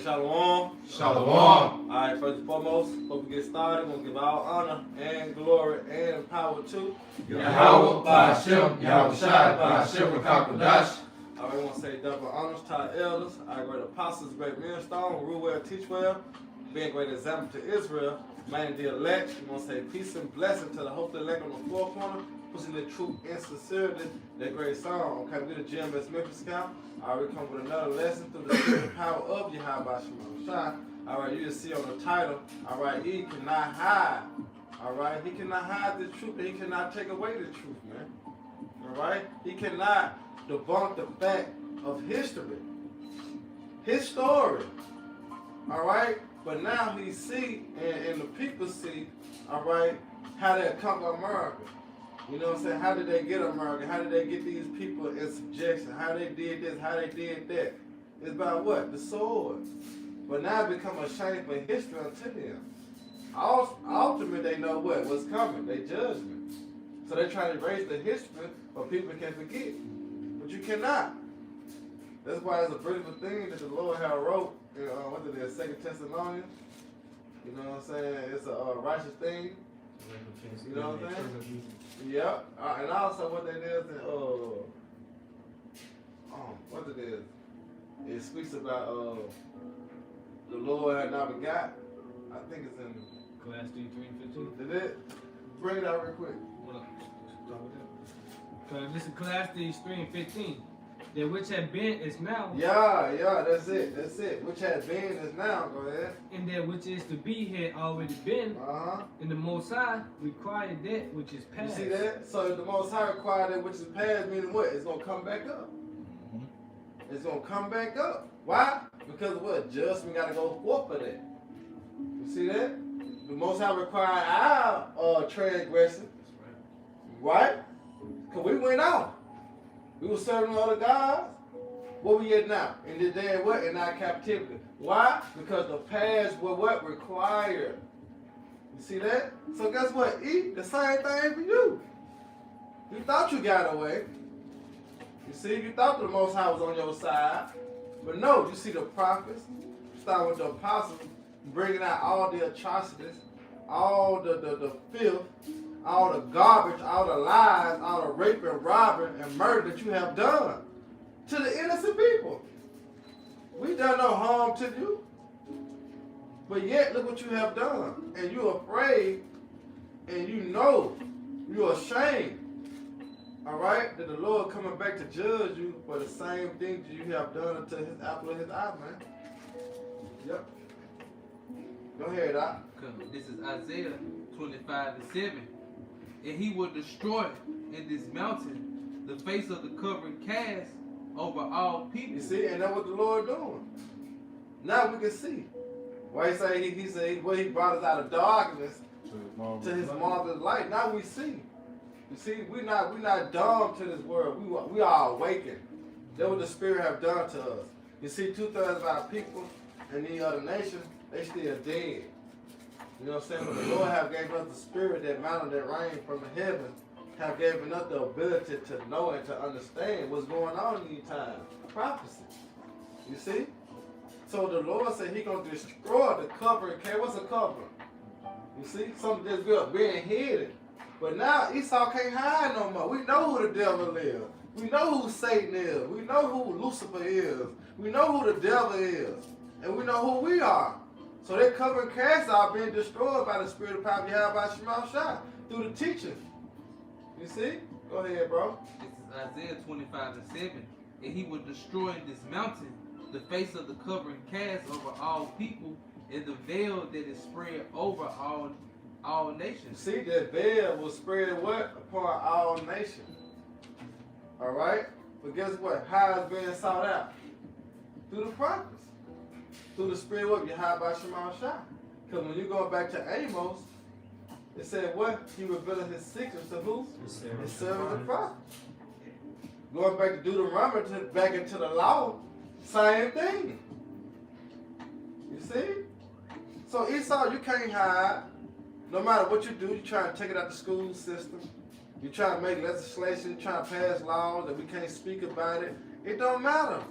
Say shalom. Shalom. All right, first and foremost, before we get started, we're going to give all honor and glory and power to Yahweh, Ba'ashem, Yahweh Shai, Ba'ashem, Rakakadash. I already want to say double honors to our elders, our great apostles, great millstone, rule well, teach well, being a great example to Israel, man the elect. We want to say peace and blessing to the hopeful elect on the four corner, pushing the truth and sincerity, that great song. Okay, we the GMS Memphis Camp. All right, we come with another lesson through the spirit and power of Yahweh Shai. All right, you just see on the title, all right, he cannot hide. All right, he cannot hide the truth, and he cannot take away the truth, man. All right, he cannot debunk the fact of history, his story. All right, but now he see, and the people see, all right, how they conquer America. You know what I'm saying? How did they get America? How did they get these people in subjection? How they did this? How they did that? It's about what? The sword. But now it become a shameful history unto them. Ultimately, they know what's coming. They judgment. So they try to erase the history, but people can forget. But you cannot. That's why it's a beautiful thing that the Lord had wrote in what it is, 2 Thessalonians. You know what I'm saying? It's a righteous thing. You know what I'm saying? Yeah. And also what that is, what it is, it speaks about the Lord had not begot. I think it's in Ecclesiastes 3:15. Did it? Bring it out real quick. This is Ecclesiastes 3:15. That which had been is now. Yeah, that's it. Which had been is now. Go ahead. And that which is to be had already been. And the Most High required that which is past. You see that? So the Most High required that which is past, meaning what? It's gonna come back up. It's gonna come back up. Why? Because of what? Judgment gotta go forth for that. You see that? The Most High required our transgression. Right? Because we went out. We were serving other gods. What we at now? In the day of what? In our captivity. Why? Because the past were what? Required. You see that? So guess what? The same thing for you. You thought you got away. You see, you thought the Most High was on your side. But no, you see the prophets, starting with the apostles, bringing out all the atrocities, all the filth, all the garbage, all the lies, all the rape and robbing and murder that you have done to the innocent people. We done no harm to you. But yet, look what you have done. And you're afraid, and you know you're ashamed. All right? That the Lord coming back to judge you for the same things you have done unto his apple of his eye, man. Yep. Go ahead, Doc. This is Isaiah 25:7. And he will destroy in this mountain the face of the covering cast over all people. You see, and that's what the Lord doing. Now we can see. Why he say he said he brought us out of darkness to his marvelous light. Now we see. You see, we not dumb to this world. We are awakened. That's what the Spirit have done to us. You see, 2/3 of our people in the other nations, they still dead. You know what I'm saying? But the Lord have gave us the Spirit, that mountain that rain from the heaven, have given us the ability to know and to understand what's going on in these times. Prophecy. You see? So the Lord said he going to destroy the covering. What's a covering? You see? Something that's good, being hidden. But now Esau can't hide no more. We know who the devil is. We know who Satan is. We know who Lucifer is. We know who the devil is. And we know who we are. So that covering cast are being destroyed by the Spirit of power you have by Shemal Shai through the teaching. You see? Go ahead, bro. This is Isaiah 25:7. And he will destroy in this mountain the face of the covering cast over all people, and the veil that is spread over all nations. See, that veil will spread what? Upon all nations. All right? But guess what? How it's being sought out? Through the prophets. Through the Spirit of Yahweh Shemal Shai. Because when you go back to Amos, it said what? He revealed his secrets to who? His servant the prophet. Going back to Deuteronomy, back into the law, same thing. You see? So Esau, you can't hide. No matter what you do, you try to take it out the school system. You try to make legislation, you try to pass laws that we can't speak about it. It don't matter.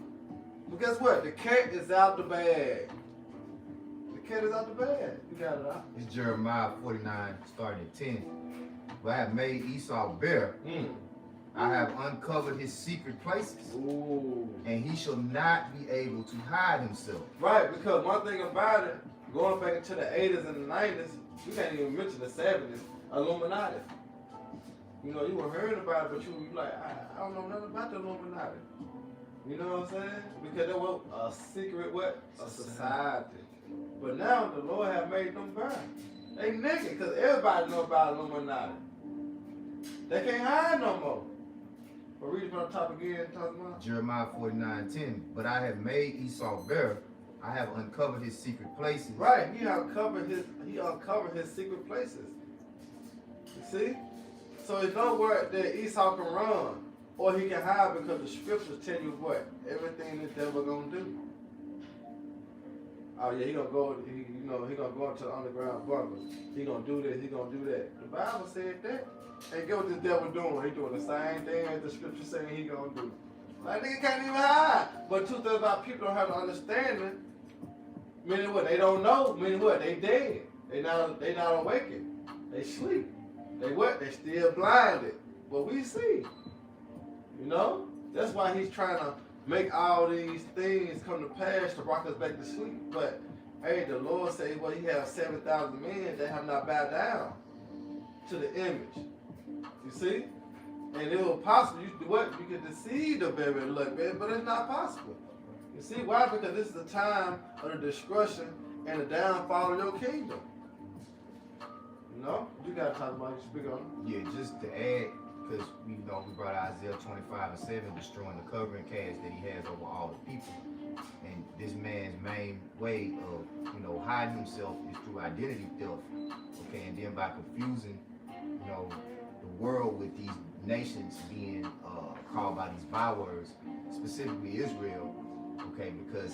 But guess what? The cat is out the bag. cat is out the bag. You got it out. It's Jeremiah 49, starting at 10. But I have made Esau bare. I have uncovered his secret places. Ooh. And he shall not be able to hide himself. Right, because one thing about it, going back into the 80s and the 90s, you can't even mention the 70s, Illuminati. You know, you were hearing about it, but you like, I don't know nothing about the Illuminati. You know what I'm saying? Because they were a secret what? A society. But now the Lord have made them burn. They naked, because everybody know about Illuminati. They can't hide no more. But read it from the top again, talking about Jeremiah 49, 10. But I have made Esau bare. I have uncovered his secret places. right, he uncovered his secret places. You see? So it's nowhere that Esau can run or he can hide, because the scriptures tell you what? Everything the devil gonna do. Oh yeah, he gonna go into the underground bunkers. He gonna do this, he gonna do that. The Bible said that. And get what this devil doing. He doing the same thing as the scripture saying he gonna do. Like nigga can't even hide. But two things about people don't have the understanding. Meaning what? They don't know. Meaning what? They dead. They not awakened. They sleep. They what? They still blinded. But we see. You know? That's why he's trying to make all these things come to pass to rock us back to sleep. But hey, the Lord said, well, he has 7,000 men that have not bowed down to the image. You see? And it was possible. You could deceive the very elect, but it's not possible. You see why? Because this is the time of the destruction and the downfall of your kingdom. You know? You gotta talk about it, speak on it. Yeah, just to add, because we brought Isaiah 25 and 7, destroying the covering cast that he has over all the people. And this man's main way of, hiding himself is through identity theft. Okay, and then by confusing, the world with these nations being called by these bywords, specifically Israel. Okay, because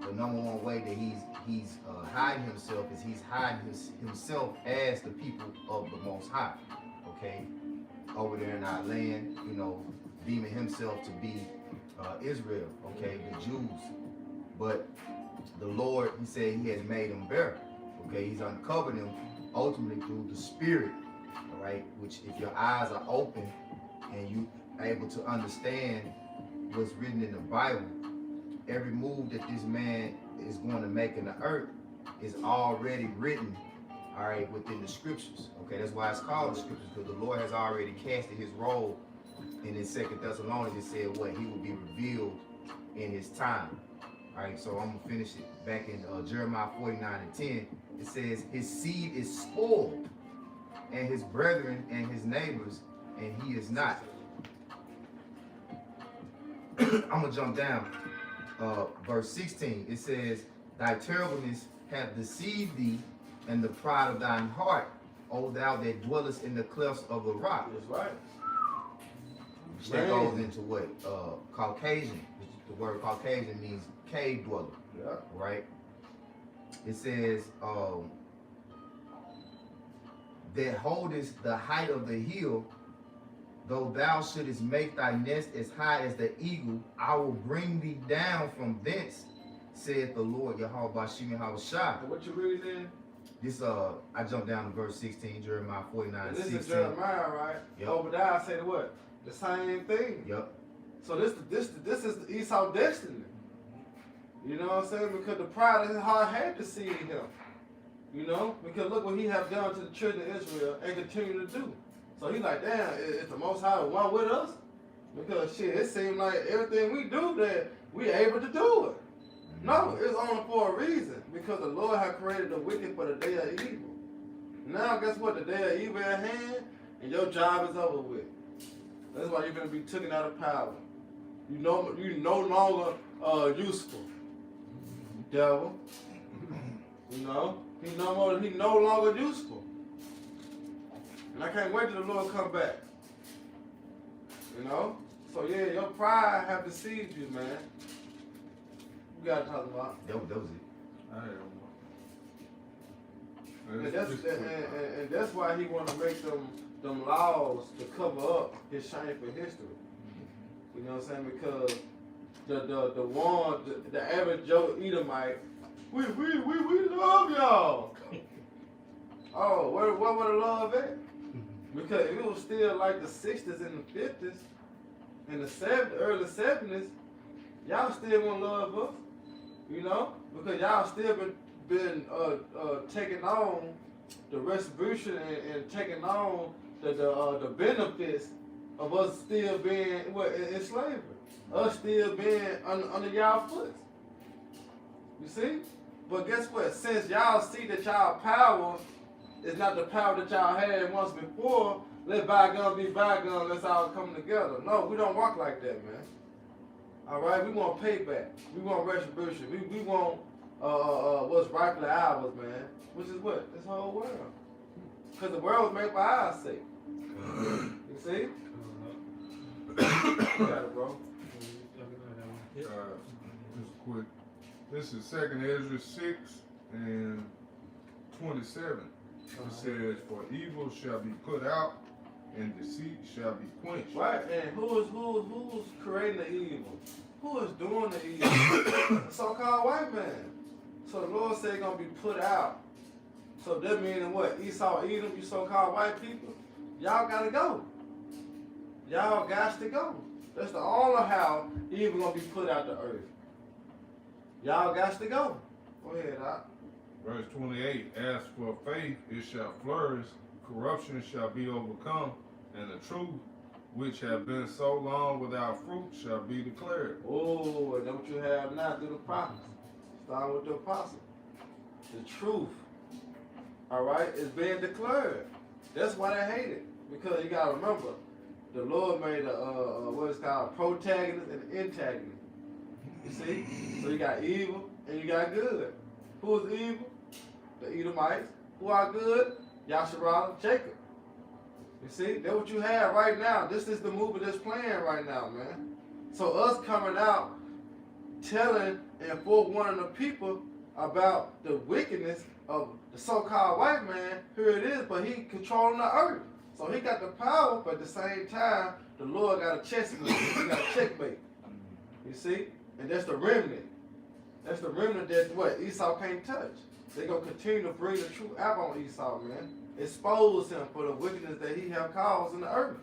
the number one way that he's hiding himself is he's hiding himself as the people of the Most High. Okay, over there in our land, deeming himself to be Israel. Okay, the Jews. But the Lord, he said, he has made them bare. Okay, he's uncovered them ultimately through the Spirit. All right, which if your eyes are open and you are able to understand what's written in the Bible, every move that this man is going to make in the earth is already written, all right, within the scriptures. Okay, that's why it's called the scriptures, because the Lord has already casted his role. And in 2 Thessalonians, it said what? He will be revealed in his time. All right, so I'm going to finish it back in Jeremiah 49 and 10. It says, his seed is spoiled, and his brethren and his neighbors, and he is not. I'm going to jump down. Verse 16, it says, thy terribleness hath deceived thee, and the pride of thine heart, O thou that dwellest in the clefts of the rock. That's right. Which that goes into what? Caucasian. The word Caucasian means cave dweller. Yeah. Right? It says, that holdest the height of the hill, though thou shouldest make thy nest as high as the eagle, I will bring thee down from thence, saith the Lord, Yahweh Bashim Yahweh Shai. What you reading in? This, I jumped down to verse 16, Jeremiah 49, This 16. is Jeremiah, right? Yep. Obadiah said what? The same thing. Yep. So this is the Esau destiny. You know what I'm saying? Because the pride of his heart had deceived him. You know? Because look what he have done to the children of Israel and continue to do. So he's like, damn, is the Most High one with us? Because shit, it seems like everything we do that we able to do it. No, it's only for a reason. Because the Lord has created the wicked for the day of evil. Now guess what? The day of evil at hand, and your job is over with. That's why you're gonna be taken out of power. You no longer useful. Devil. You know? He no longer useful. And I can't wait till the Lord come back. You know? So yeah, your pride have deceived you, man. You gotta talk about. That was it. I And that's why he want to make them laws to cover up his shameful history. You know what I'm saying? Because the average Joe Edomite We love y'all. Oh, where would the love at? Because it was still like the 60s and the 50s and the early 70s, y'all still want to love us, you know? Because y'all still been taking on the retribution and taking on the benefits of us still being in slavery, us still being under y'all foot. You see? But guess what? Since y'all see that y'all power is not the power that y'all had once before, let bygones be bygones, let's all come together. No, we don't walk like that, man. All right? We want payback. We want retribution. We want what's rightfully ours, man. Which is what? This whole world. Because the world was made for our sake. You see? You got it, bro. Just quick. This is 2nd Ezra 6 and 27. It says, "For evil shall be put out, and deceit shall be quenched." Right, and who's creating the evil? Who is doing the evil? The so-called white man. So the Lord said he's gonna be put out. So that meaning what? Esau, Edom, you so-called white people, y'all gotta go. Y'all got to go. That's the only how evil gonna be put out the earth. Y'all got to go. Go ahead, Doc. Verse 28, "As for faith, it shall flourish, corruption shall be overcome, and the truth, which have been so long without fruit, shall be declared." Oh, and that's what you have now through the prophets. Starting with the apostles. The truth, all right, is being declared. That's why they hate it. Because you got to remember, the Lord made what is called protagonist and antagonist. You see? So you got evil and you got good. Who is evil? The Edomites. Who are good? Yasharah, Jacob. You see? That's what you have right now. This is the movie that's playing right now, man. So us coming out, telling and forewarning the people about the wickedness of the so-called white man, here it is, but he controlling the earth. So he got the power, but at the same time, the Lord got a checkmate. He got a checkmate. You see? And that's the remnant. That's the remnant that what Esau can't touch. They're going to continue to bring the truth out on Esau, man. Expose him for the wickedness that he have caused in the earth.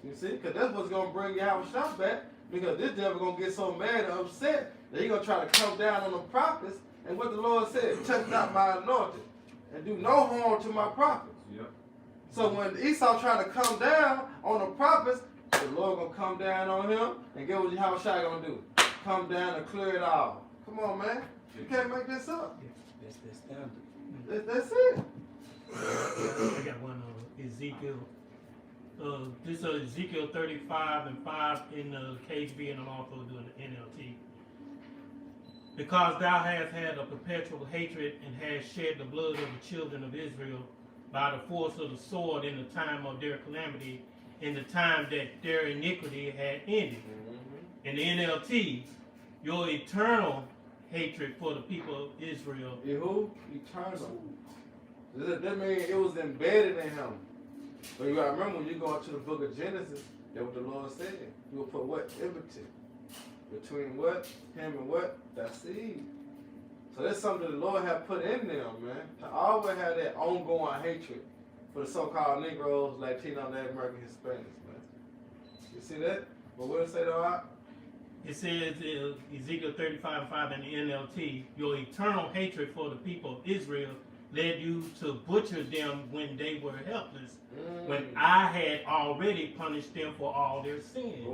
You see? Because that's what's going to bring Yahushua back. Because this devil going to get so mad and upset that he's going to try to come down on the prophets. And what the Lord said, touch not my anointed. And do no harm to my prophets. Yep. So when Esau trying to come down on the prophets, the Lord going to come down on him. And get what Yahushua going to do? Come down and clear it all. Come on, man. You can't make this up. That's the standard. That's it. I got one Ezekiel. This is Ezekiel 35 and 5 in the KJV, and I'm also doing the NLT. "Because thou hast had a perpetual hatred and hast shed the blood of the children of Israel by the force of the sword in the time of their calamity, in the time that their iniquity had ended." In the NLT, your eternal hatred for the people of Israel. Who? Eternal. That means it was embedded in him. But you gotta remember when you go into the book of Genesis, that's what the Lord said. You will put what? Enmity. Between what? Him and what? That seed. So that's something the Lord have put in them, man. To always have that ongoing hatred for the so-called Negroes, Latino, Native American, Hispanics, man. You see that? But what did it say though? It says Ezekiel 35 and 5 in the NLT, your eternal hatred for the people of Israel led you to butcher them when they were helpless, when I had already punished them for all their sins.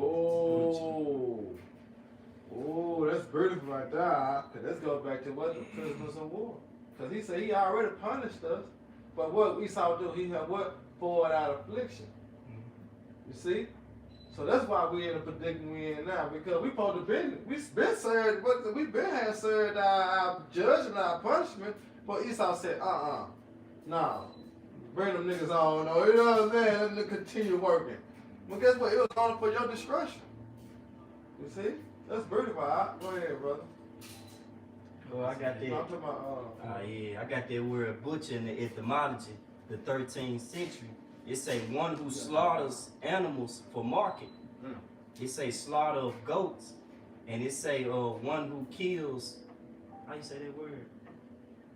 Oh, that's beautiful right there. Because this goes back to what? The prisoners of war. Because he said he already punished us. But what Esau do? He had what? Poured out affliction. You see? So that's why we in the predicament we in now. Because we supposed to we've been served, we've been had served our judgment, our punishment. But Esau said, nah, bring them niggas on, though. You know what I'm saying? Let them continue working. Well, guess what? It was only for your discretion. You see? That's beautiful. Go ahead, brother. Well, I got that. I'm talking about, yeah, I got that word butcher in the etymology, the 13th century. It say one who slaughters animals for market. It say slaughter of goats, and it say one who kills How you say that word?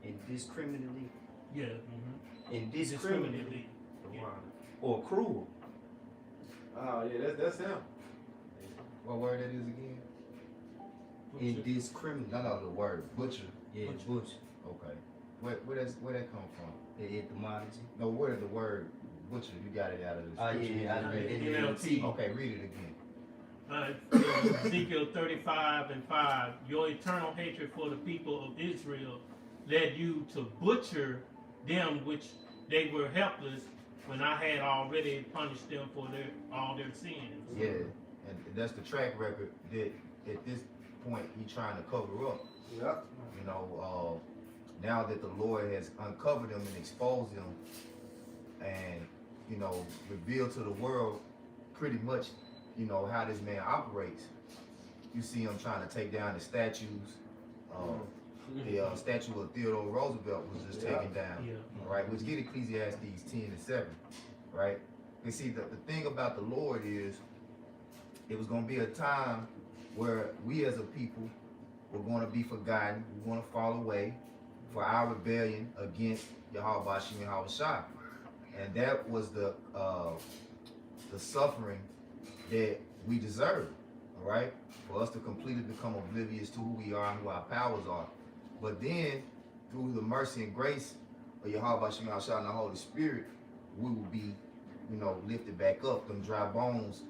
Indiscriminately. Yeah. Indiscriminately. Yeah. Or cruel. Oh yeah, that's him. What word that is again? Indiscriminately. No, the word butcher. Yeah, Butcher. butcher. Okay. Where that come from? The etymology. No, where did the word butcher? You got it out of the Oh scripture. yeah, I read it. NLT. Okay, read it again. Ezekiel 35:5. Your eternal hatred for the people of Israel led you to butcher them which they were helpless when I had already punished them for all their sins. Yeah, and that's the track record that at this point he trying to cover up. Yep. You know, now that the Lord has uncovered them and exposed them, and you know, revealed to the world pretty much, you know, how this man operates. You see him trying to take down the statues. The statue of Theodore Roosevelt was just taken down. Yeah. All right, which get Ecclesiastes 10:7, right? You see, the thing about the Lord is, it was going to be a time where we as a people were going to be forgotten. We're going to fall away for our rebellion against Yahweh Bashim Yahweh Shai. And that was the suffering that we deserve, all right? For us to completely become oblivious to who we are and who our powers are. But then, through the mercy and grace of Yahweh Bashim Yahweh Shai and the Holy Spirit, we will be, you know, lifted back up. Them dry bones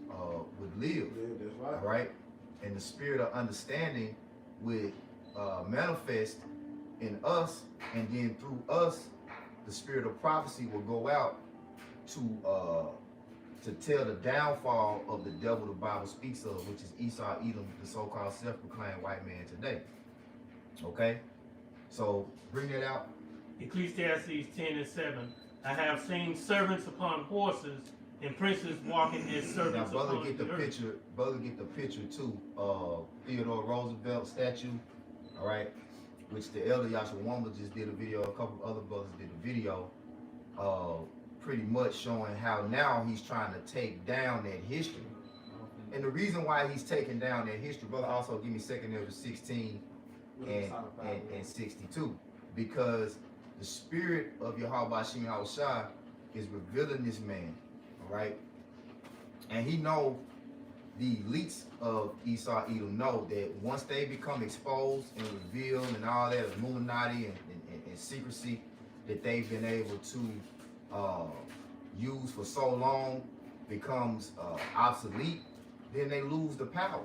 would live. Yeah, that's All right. right, and the spirit of understanding would manifest in us, and then through us, the spirit of prophecy will go out to tell the downfall of the devil the Bible speaks of, which is Esau, Edom, the so-called self-proclaimed white man today. Okay, so bring that out. Ecclesiastes 10:7. I have seen servants upon horses and princes walking as Now, servants brother, upon get the earth. picture. Brother, get the picture too. Theodore Roosevelt statue. All right, which the elder Yashawamba just did a video. A couple other brothers did a video. Pretty much showing how now he's trying to take down that history. And the reason why he's taking down that history, brother, also give me 2nd Ezra 16 and 62. Because the spirit of Yahweh Bashim Yahweh Shai is revealing this man, all right? And he know, the elites of Esau Edom know that once they become exposed and revealed and all that Illuminati and secrecy that they've been able to use for so long becomes obsolete, then they lose the power,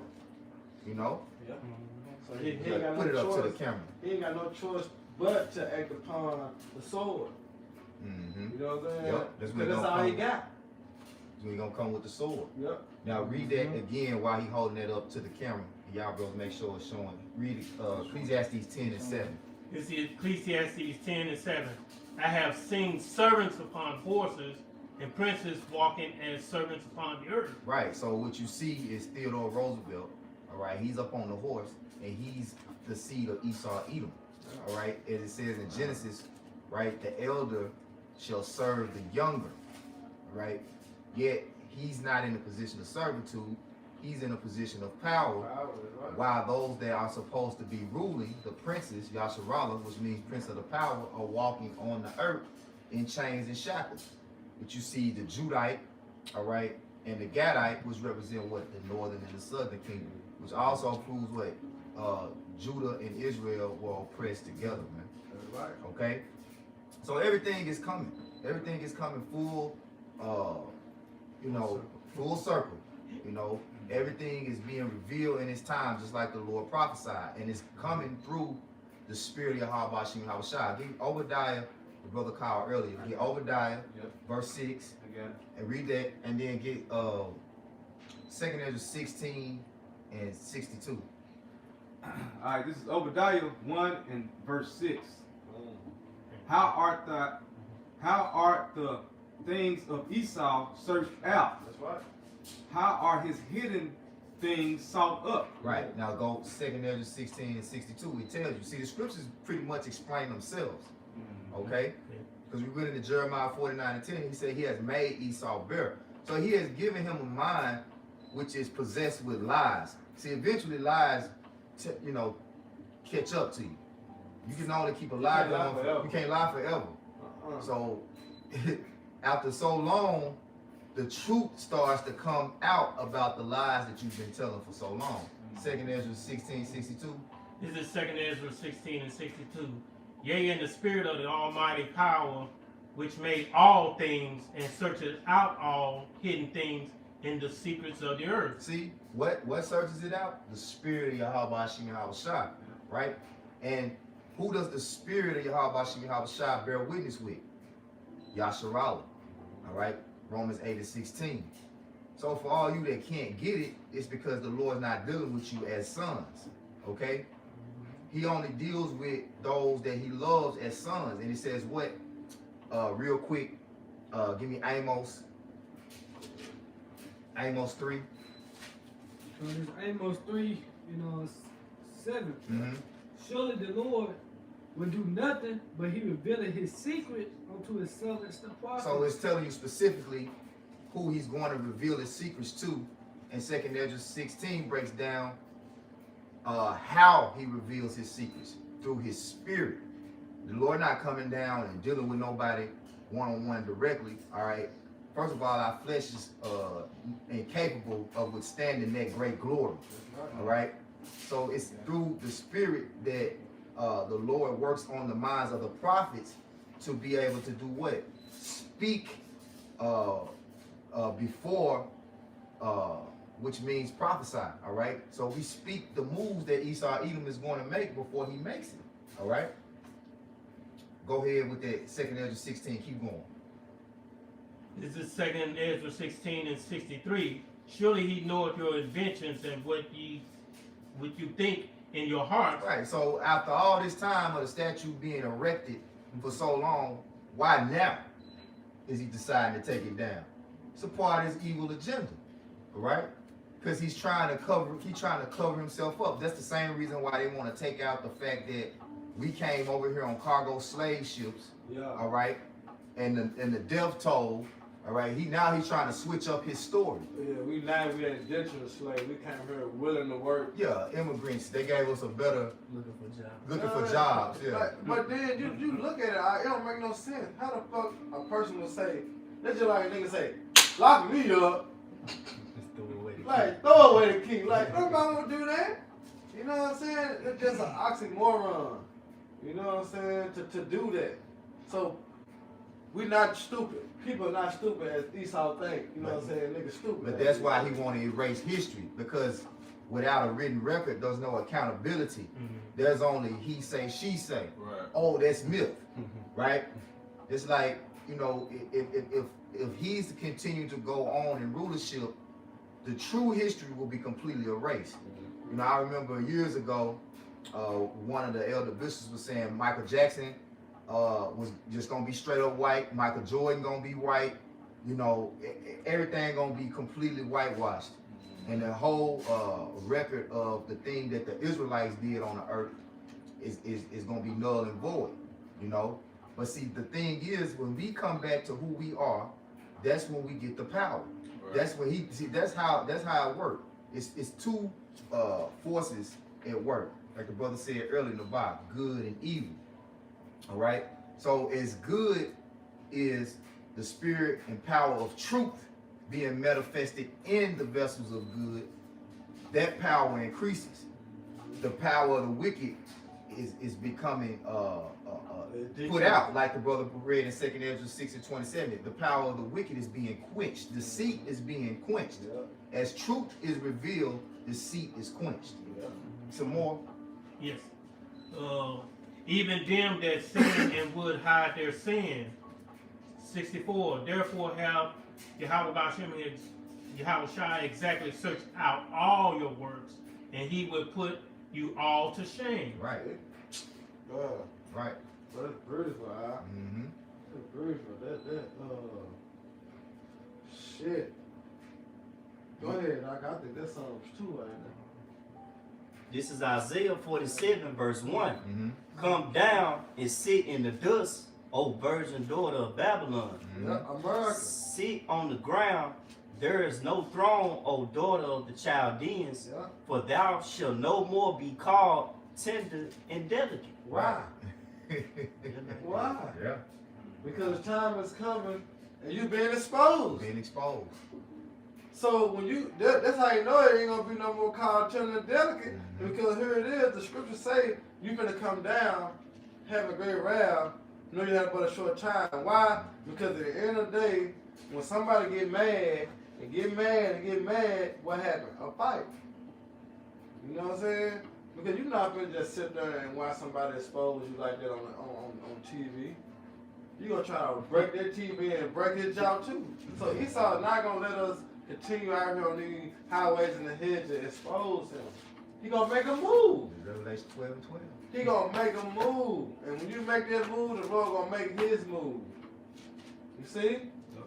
you know? Yeah. So he ain't got Put it no up to the choice. camera. He ain't got no choice but to act upon the sword. Mm-hmm. You know what I'm saying? Yep, that's what Because that's gonna all he come. got. So he gonna come with the sword. Yep. Now read that again while he holding that up to the camera. Y'all brothers make sure it's showing. Read Ecclesiastes 10:7. This is Ecclesiastes 10:7. I have seen servants upon horses and princes walking as servants upon the earth. Right. So what you see is Theodore Roosevelt. All right. He's up on the horse, and he's the seed of Esau Edom. All right. As it says in Genesis, right, the elder shall serve the younger. Right. Yet he's not in a position of servitude. He's in a position of power. While those that are supposed to be ruling, the princes, Yasharallah, which means prince of the power, are walking on the earth in chains and shackles. But you see the Judite, all right, and the Gadite, which represent what? The northern and the southern kingdom, which also proves what? Judah and Israel were oppressed together, man. That's right. Okay? So everything is coming. Everything is coming full, you know, full circle. You know, everything is being revealed in its time, just like the Lord prophesied. And it's coming through the spirit of Yahweh Bashim Yahweh Shai. Give Obadiah, the brother called earlier. Get Obadiah, verse 6, Again. and read that, and then get 2nd Ezra 16 and 62. All right, this is Obadiah 1 and verse 6. How art the things of Esau searched out? That's right. How are his hidden things sought up? Right, now go 2nd Ezra 16 and 62. It tells you. See, the scriptures pretty much explain themselves. Okay? Because we read in Jeremiah 49 and 10, he said he has made Esau bare. So he has given him a mind which is possessed with lies. See, eventually lies, you know, catch up to you. You can only keep a lie can't lie going. forever. You can't lie forever. So after so long, the truth starts to come out about the lies that you've been telling for so long. 2nd Ezra 16:62. This is 2nd Ezra 16 and 62. Yea, in the spirit of the almighty power, which made all things and searches out all hidden things in the secrets of the earth. See, what searches it out? The spirit of Yahweh Hashem Yahweh Shai, right? And who does the spirit of Yahweh Hashem Yahweh Shai bear witness with? Yasharallah, all right? Romans 8:16. So for all you that can't get it, it's because the Lord's not dealing with you as sons, okay? He only deals with those that he loves as sons. And it says what? Real quick, give me Amos 3. So this Amos 3, 7. Mm-hmm. Surely the Lord will do nothing, but he revealed his secret unto his servants the prophets. So it's telling you specifically who he's going to reveal his secrets to. And 2nd Ezra 16 breaks down how he reveals his secrets, through his spirit. The Lord not coming down and dealing with nobody one-on-one directly, all right? First of all, our flesh is incapable of withstanding that great glory, all right? So it's through the spirit that the Lord works on the minds of the prophets to be able to do what? Speak before, which means prophesy, all right? So we speak the moves that Esau Edom is going to make before he makes it, all right? Go ahead with that 2nd Ezra 16, keep going. This is 2nd Ezra 16 and 63. Surely he knoweth your inventions and what you think in your heart. Right, so after all this time of the statue being erected for so long, why now is he deciding to take it down? It's a part of his evil agenda, all right? Because he's trying to cover himself up. That's the same reason why they want to take out the fact that we came over here on cargo slave ships, all right, and the death toll, all right. He's trying to switch up his story. Yeah, we ain't indentured slave. We came here willing to work. Yeah, immigrants. They gave us a better Looking for jobs. looking for jobs. Yeah. But then you look at it, it don't make no sense. How the fuck a person would say, that's just like a nigga say, lock me up, like throw away the key. Like nobody would do that. You know what I'm saying? It's just an oxymoron. You know what I'm saying? To do that. So we not stupid. People are not stupid as Esau think. You know what I'm saying? Niggas stupid. But that's why he want to erase history, because without a written record, there's no accountability. There's only he say, she say. Right. Oh, that's myth, right? It's like, if he's to continue to go on in rulership, the true history will be completely erased. You know, I remember years ago, one of the elder bishops was saying Michael Jackson was just gonna be straight up white. Michael Jordan gonna be white. You know, everything gonna be completely whitewashed, and the whole record of the thing that the Israelites did on the earth is gonna be null and void. You know, but see, the thing is, when we come back to who we are, that's when we get the power. Right. That's when that's how it works. It's two forces at work, like the brother said earlier in the Bible, good and evil. All right. So as good is the spirit and power of truth being manifested in the vessels of good, that power increases. The power of the wicked is becoming put out, like the brother read in 2nd Ezra 6:27. The power of the wicked is being quenched. Deceit is being quenched. As truth is revealed, deceit is quenched. Some more. Yes. Even them that sin and would hide their sin. 64. Therefore have Yahweh Shai exactly searched out all your works, and he will put you all to shame. Right. Right. But it's beautiful, Mm-hmm. It's beautiful. Shit. Go ahead, I think that's Psalms 2 right now. This is Isaiah 47, verse 1. Mm-hmm. Come down and sit in the dust, O virgin daughter of Babylon. Yeah, America. Sit on the ground. There is no throne, O daughter of the Chaldeans, Yeah. for thou shalt no more be called tender and delicate. Why? Why? Yeah. Because time is coming and you being exposed. Being exposed. So when that's how you know it ain't gonna be no more called tender and delicate. Mhm. Because here it is, the scriptures say you finna come down, have a great wrath. You know you have but a short time. Why? Because at the end of the day, when somebody get mad, what happened? A fight. You know what I'm saying? Because you're not gonna just sit there and watch somebody expose you like that on TV. You're gonna try to break their TV and break his jaw too. So Esau not gonna let us continue out here on these highways and the hedges and expose him. He gonna make a move. Revelation 12 and 12. He gonna make a move. And when you make that move, the Lord gonna make his move. You see?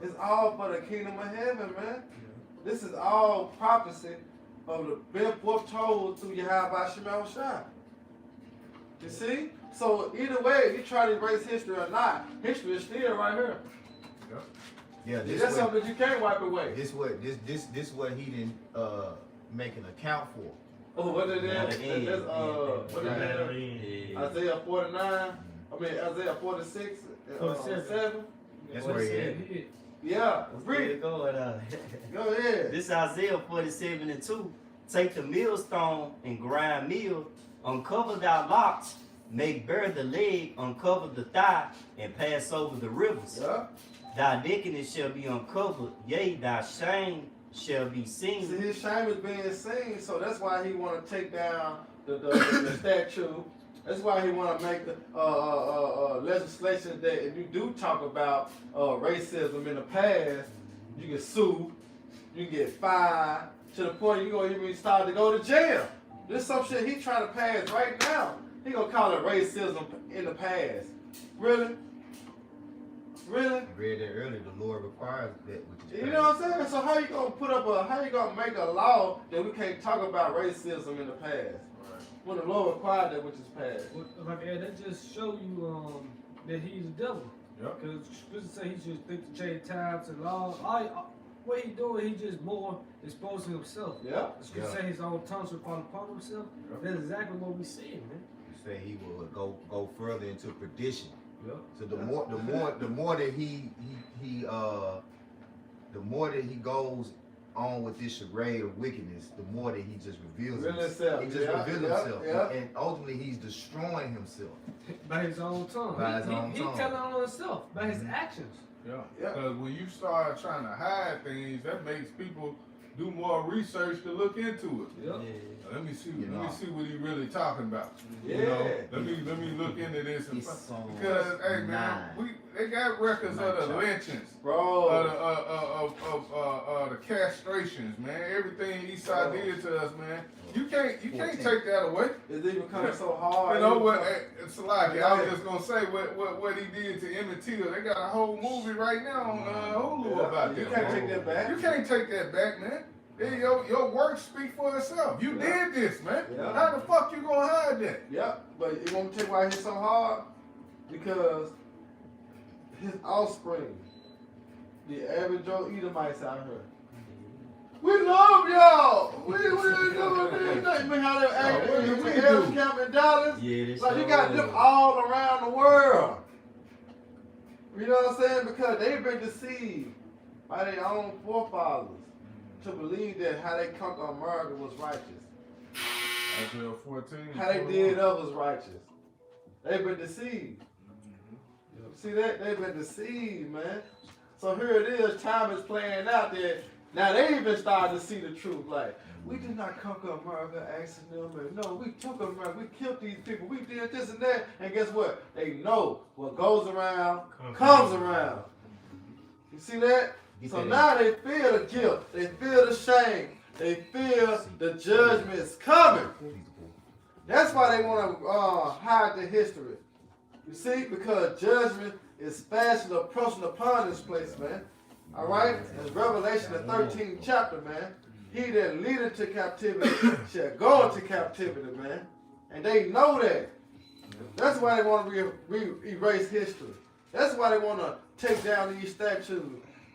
It's all for the kingdom of heaven, man. This is all prophecy of the been foretold through Yahweh Shemel Shai. You see? So either way, if you try to erase history or not, history is still right here. Yeah, That's this something that you can't wipe away. this what he didn't make an account for. Oh, what it is? Yeah, That's what it is? Yeah. Isaiah 49. I mean Isaiah 46. 7. That's What where it he said at. here. Yeah, Where read it it. going? Go ahead. This Isaiah 47 and 2. Take the millstone and grind meal, uncover thy locks, make bare the leg, uncover the thigh, and pass over the rivers. Yeah. Thy nakedness shall be uncovered, yea, thy shame shall be See, seen. his shame is being seen, so that's why he want to take down the statue. That's why he want to make the legislation that if you do talk about racism in the past, you can sue, you can get fined, to the point you gonna even start to go to jail. This some shit he trying to pass right now. He gonna call it racism in the past. Really? Really? I read that earlier. The Lord requires that which is You know what I'm saying? So how you gonna make a law that we can't talk about racism in the past? When the Lord required that which is past. Like that just show you that he's the devil. Yep. Because scripture say he just think to change times and laws. What he doing, he just more exposing himself. Yeah. The scripture say his own tongue should fall upon himself. Yep. That's exactly what we seeing, man. You say he will go further into perdition. Yep. So the more that he goes on with this charade of wickedness, the more that he just reveals himself. He just reveals himself. Yeah. And ultimately he's destroying himself. By his own tongue. By his own he tongue. telling on himself by his actions. Yeah. Yeah. Because when you start trying to hide things, that makes people do more research to look into it. Yep. Let me see. You Let me know. see what he really talking about. Yeah. You know, let me look into this and It's so because hey man, they got records of the lynchings, Bro. of the castrations, man. Everything Esau did to us, man. You can't take that away. It's even coming so hard. You know what? It's like I was just gonna say what he did to Emmett Till. They got a whole movie right now on Hulu about You that. can't take that back. You can't take that back, man. Hey, your work speak for itself. You did this, man. Yeah. How the fuck you gonna hide that? Yep, but you want me to tell you why he's so hard? Because his offspring, the average Joe Edomites out here. We love y'all. We ain't doing nothing. Man, how they act what did with we Ellis do? Camp in Dallas. Yeah, this Like you got them all around the world. You know what I'm saying? Because they've been deceived by their own forefathers to believe that how they conquered America was righteous. Isaiah 14. How they did others righteous. They've been deceived. See that? They've been deceived, man. So here it is, time is playing out there. Now they even starting to see the truth. Like, we did not conquer America accidentally. No, we took America. We killed these people. We did this and that. And guess what? They know what goes around comes around. You see that? So now they feel the guilt. They feel the shame. They feel the judgment is coming. That's why they want to hide the history. You see? Because judgment is fast approaching upon this place, man. All right? In Revelation, the 13th chapter, man. He that leadeth to captivity shall go into captivity, man. And they know that. That's why they want to erase history. That's why they want to take down these statues.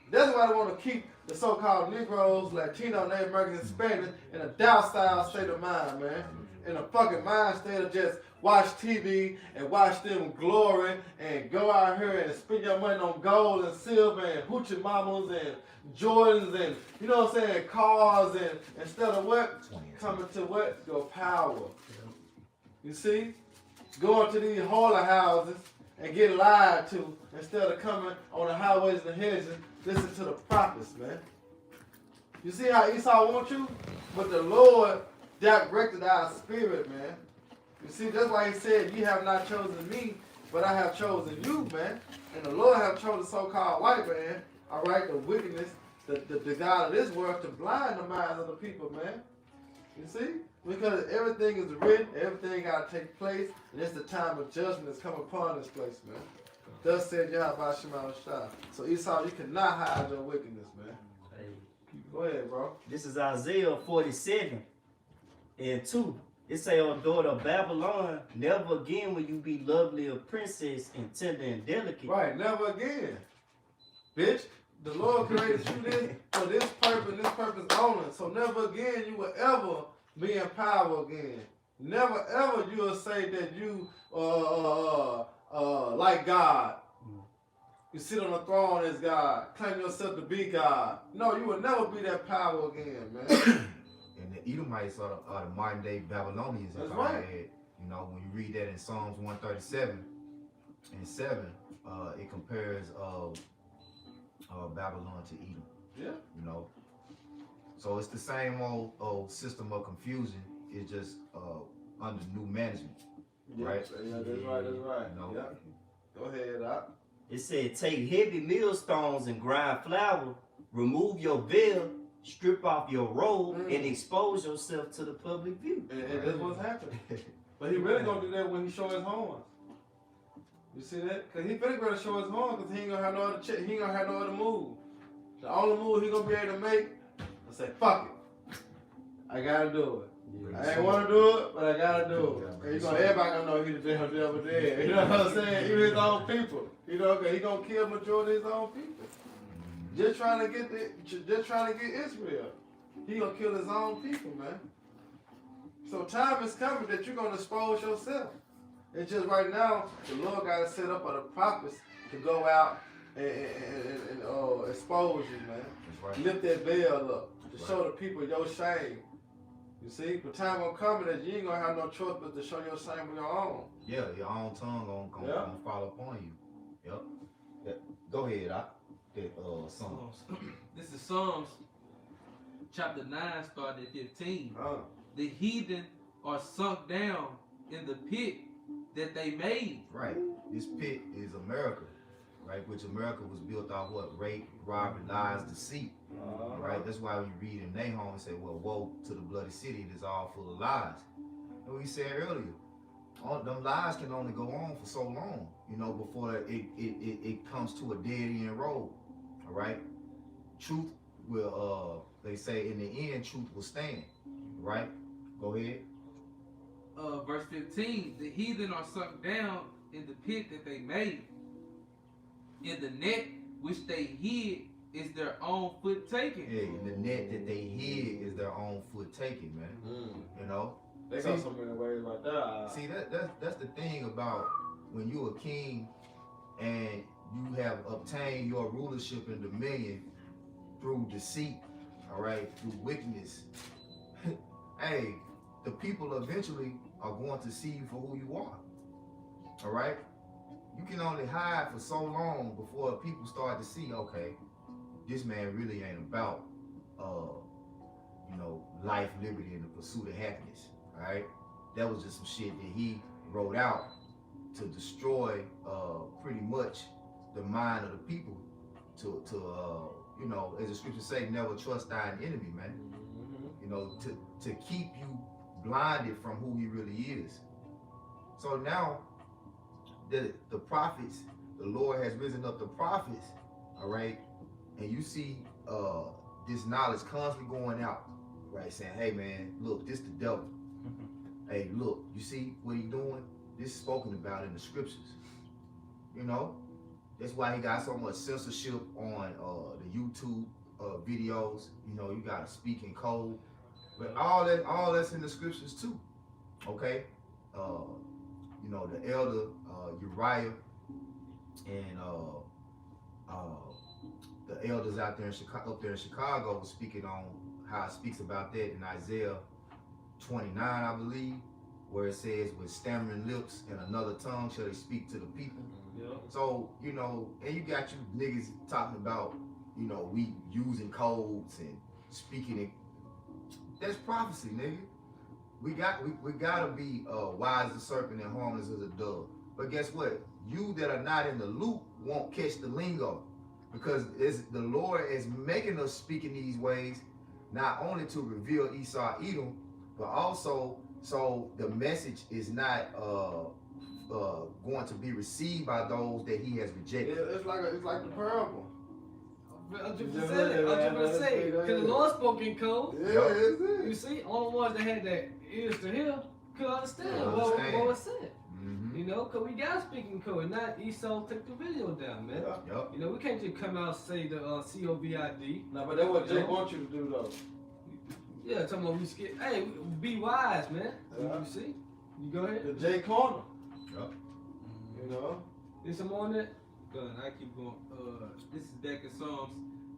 That's why they want to keep the so-called Negroes, Latino, Native Americans, Hispanics in a docile state of mind, man. in a fucking mind state of just watch TV and watch them glory and go out here and spend your money on gold and silver and hoochie mamas and Jordans and, you know what I'm saying, cars, and instead of what? Coming to what? Your power. You see? Going to these holy houses and get lied to instead of coming on the highways and the hedges, listen to the prophets, man. You see how Esau wants you? But the Lord directed our spirit, man. You see, that's why he said, you have not chosen me, but I have chosen you, man. And the Lord have chosen so-called white man, all right, the wickedness, the God of this world to blind the minds of the people, man. You see? Because everything is written, everything got to take place, and it's the time of judgment that's come upon this place, man. Thus said Yahweh Shema Shah. So Esau, you cannot hide your wickedness, man. Go ahead, bro. This is Isaiah 47 and 2. It say, O daughter of Babylon, never again will you be lovely a princess and tender and delicate. Right, never again. Bitch, the Lord created you this for this purpose only. So never again you will ever be in power again. Never ever you will say that you like God. You sit on the throne as God, claim yourself to be God. No, you will never be that power again, man. And the Edomites are the modern day Babylonians. That's if right. I had, you know, when you read that in Psalms 137 and 7, it compares Babylon to Edom. Yeah. You know, so it's the same old system of confusion. It's just under new management, right? Yeah, that's right. That's right. You know? Yeah. Go ahead, Doc. It said, take heavy millstones and grind flour, remove your veil, strip off your robe, and expose yourself to the public view. And that's what's happening. But he really gonna do that when he show his horns. You see that? Cause he really gonna show his horns, cause he ain't gonna have no other he ain't gonna have no other move. The only move he gonna be able to make is say, fuck it. I gotta do it. I ain't wanna do it, but I gotta do it. And everybody gonna know he's the devil dead. You know what I'm saying? Even his own people. You know, cause he gonna kill majority of his own people. Just trying to get Israel. He gonna kill his own people, man. So time is coming that you're gonna expose yourself. It's just right now the Lord got to set up for the prophets to go out and expose you, man. That's right. Lift that veil up to show the people your shame. You see, but time gonna come that you ain't gonna have no choice but to show your shame on your own. Yeah, your own tongue gonna fall upon you. Yep. Yeah. Go ahead, Psalms. This is Psalms chapter 9, starting at 15. Uh, The heathen are sunk down in the pit that they made. Right. This pit is America, right? Which America was built off what? Rape, robbery, lies, deceit. Right? That's why we read in Nahum and say, well, woe to the bloody city that's all full of lies. And we said earlier, them lies can only go on for so long, you know, before it comes to a dead end road. All right? Truth will, they say in the end, truth will stand. Right? Go ahead. Verse 15, the heathen are sunk down in the pit that they made. In the net which they hid is their own foot taken. Yeah, and the net that they hid is their own foot taken, man. You know? they go so many ways like that. See, that's the thing about when you're a king and you have obtained your rulership and dominion through deceit, all right, through wickedness. Hey, the people eventually are going to see you for who you are. All right? You can only hide for so long before people start to see, okay, this man really ain't about, you know, life, liberty, and the pursuit of happiness. All right? That was just some shit that he wrote out to destroy pretty much the mind of the people to you know, as the scriptures say, never trust thine enemy, man. You know, to keep you blinded from who he really is. So now the prophets, the Lord has risen up the prophets, all right, and you see this knowledge constantly going out, right, saying, hey man, look, this the devil. Hey, look, you see what he doing? This is spoken about in the scriptures. You know, that's why he got so much censorship on the YouTube videos. You know, you gotta speak in code. But all that's in the scriptures too. Okay, you know, the elder Uriah and the elders out there in Chicago was speaking on how it speaks about that in Isaiah 29, I believe, where it says, with stammering lips and another tongue shall they speak to the people. Yeah. So, you know, and you got you niggas talking about, you know, we using codes and speaking it. That's prophecy, nigga. We gotta be wise as a serpent and harmless as a dove. But guess what? You that are not in the loop won't catch the lingo, because the Lord is making us speak in these ways, not only to reveal Esau Edom, but also so the message is not going to be received by those that He has rejected. Yeah, it's like the parable. 100%. Because the Lord spoke in code. Yeah, Yup. it's it. You see, only ones that had that ears to hear could understand Understand. what was said. Mm-hmm. You know, because we got speaking code, and not Esau took the video down, man. Yup. You know, we can't just come out and say the COVID. Nah, but that's what Jake wants you to do, though. Yeah, talking about we scared. Hey, be wise, man. Yeah. You see? You go ahead. The J corner. Yup. You know? There's some on that. Good, I keep going. This is back in Psalms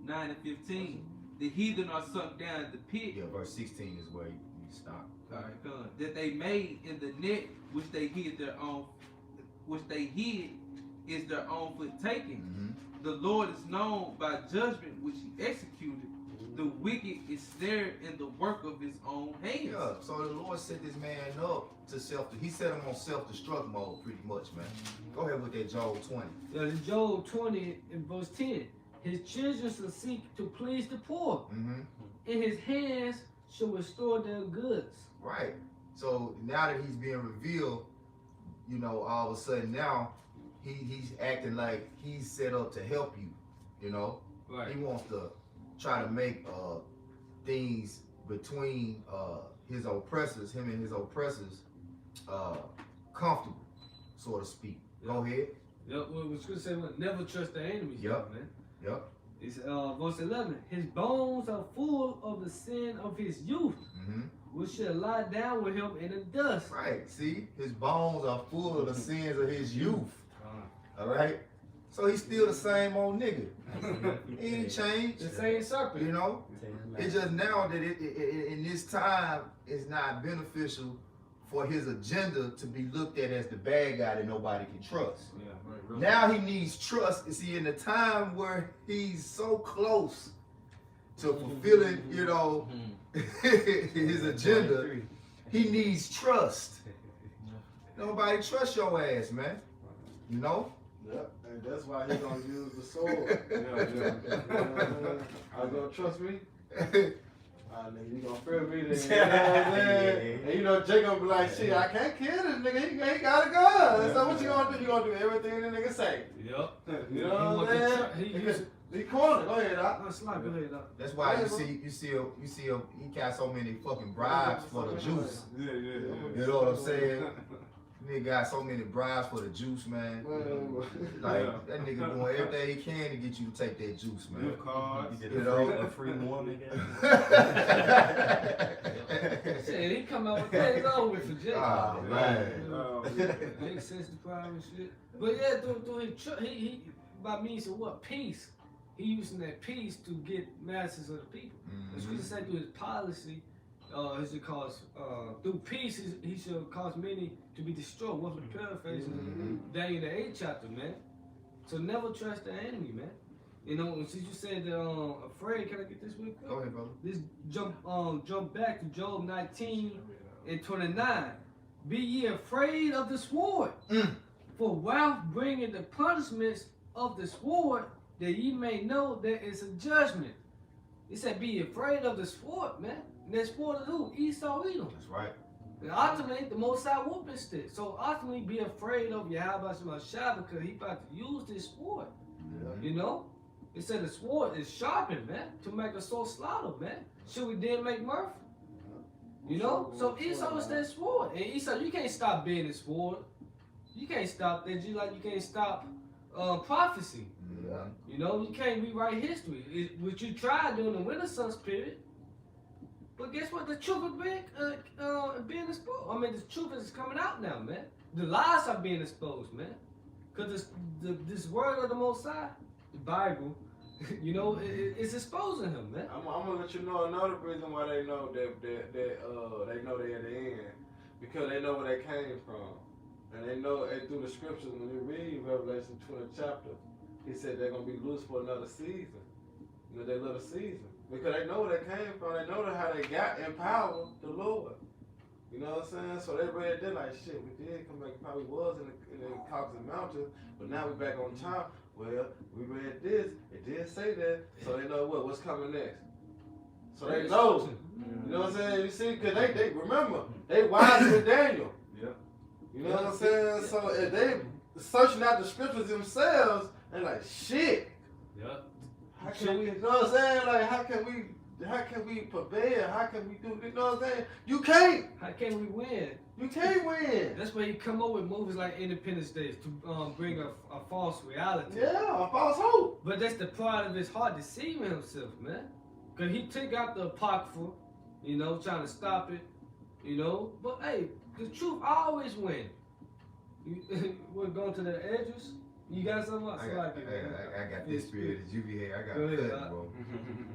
9 and 15. The heathen are sunk down in the pit. Yeah, verse 16 is where you stop. Alright, good. That they made in the net which they hid is their own foot taking. Mm-hmm. The Lord is known by judgment which He executed. The wicked is snared in the work of his own hands. Yeah, so the Lord set this man up to He set him on self-destruct mode pretty much, man. Go ahead with that Job 20. Yeah, in Job 20 and verse 10. His children shall seek to please the poor. Mm-hmm. In his hands shall restore their goods. Right. So now that he's being revealed, you know, all of a sudden now he's acting like he's set up to help you. You know, he wants to try to make things between his oppressors, him and his oppressors, comfortable, so to speak. Go ahead. Yep, well, we should say, never trust the enemies. Yep. Man. Yep. It's verse 11. His bones are full of the sin of his youth, Mm-hmm. which shall lie down with him in the dust. Right. See, his bones are full of the sins of his youth. All right. So he's still the same old nigga. He ain't changed. The same serpent. You know. It's just now that in this time, it's not beneficial for his agenda to be looked at as the bad guy that nobody can trust. Now he needs trust. See, in the time where he's so close to fulfilling, you know, his agenda, he needs trust. Nobody trusts your ass, man. You know? Yep, and that's why he gonna use the sword. Are you gonna trust me? Nigga, you gonna fear me then, you know what I'm saying? And you know, Jake gonna be like, shit, I can't kill this nigga, he ain't got a gun. So what you gonna do? You gonna do everything the nigga say. Yep. You know what I'm saying? He cornered. Go ahead, Doc. Slide, go ahead, Doc. That's why you see him, he got so many fucking bribes for the juice. You know what I'm saying? Nigga got so many bribes for the juice, man. Like that nigga doing everything he can to get you to take that juice, man. You know, a free woman. Shit, he come out with that, it's over with for Jake. Oh, man. Jake sense the problem and shit. But yeah, through his he by means of what? Peace. He using that peace to get masses of the people. The scripture say through his policy, he should cause through peace he should cause many to be destroyed. What's the paraphrasing? Daniel the 8th chapter, man. So never trust the enemy, man. You know, since you said that afraid, can I get this real quick? Go ahead, brother. This jump back to Job 19 and 29. Be ye afraid of the sword, for wealth bringeth the punishments of the sword, that ye may know there is a judgment. He said, be afraid of the sword, man. And that sword is who? Esau Edom. That's right. And ultimately, the Most High whooping stick. So ultimately, be afraid of Yahweh Shah, because he about to use this sword. You know? It said the sword is sharpened, man, to make a soul slaughter, man. Should we then make mirth? You know? So Esau is that sword. And Esau, you can't stop being the sword. You can't stop that. You can't stop prophecy. You know, you can't rewrite history. What you tried during the Renaissance period, But guess what? The truth is being exposed. I mean, the truth is coming out now, man. The lies are being exposed, man. Because this word of the Most High, the Bible, you know, it's exposing him, man. I'm gonna let you know another reason why they know that they know they're at the end, because they know where they came from, and they know through the scriptures. When you read Revelation 20 chapter, he said they're gonna be loose for another season, you know, their little season, because they know where they came from. They know how they got in power, the Lord. You know what I'm saying? So they read that like, shit, we did come back, probably was in the Caucasus Mountains, but now we're back on top. Well, we read this, it did say that, so they know what's coming next. So they know. You know what I'm saying? You see, because they remember, they wiser than Daniel. Yeah. You know what I'm saying? So if they searching out the scriptures themselves, they're like, shit. Yeah. How can we, you know what I'm saying? Like, how can we prevail? How can we do, you know what I'm saying? You can't. How can we win? You can't win. That's why you come up with movies like Independence Day to bring a false reality. Yeah, a false hope. But that's the pride of his heart, deceiving himself, man. Because he took out the Apocrypha, you know, trying to stop it, you know. But hey, the truth always wins. We're going to the edges. You got something else? I got this spirit that you be here. I got Go to ahead, cut, bro.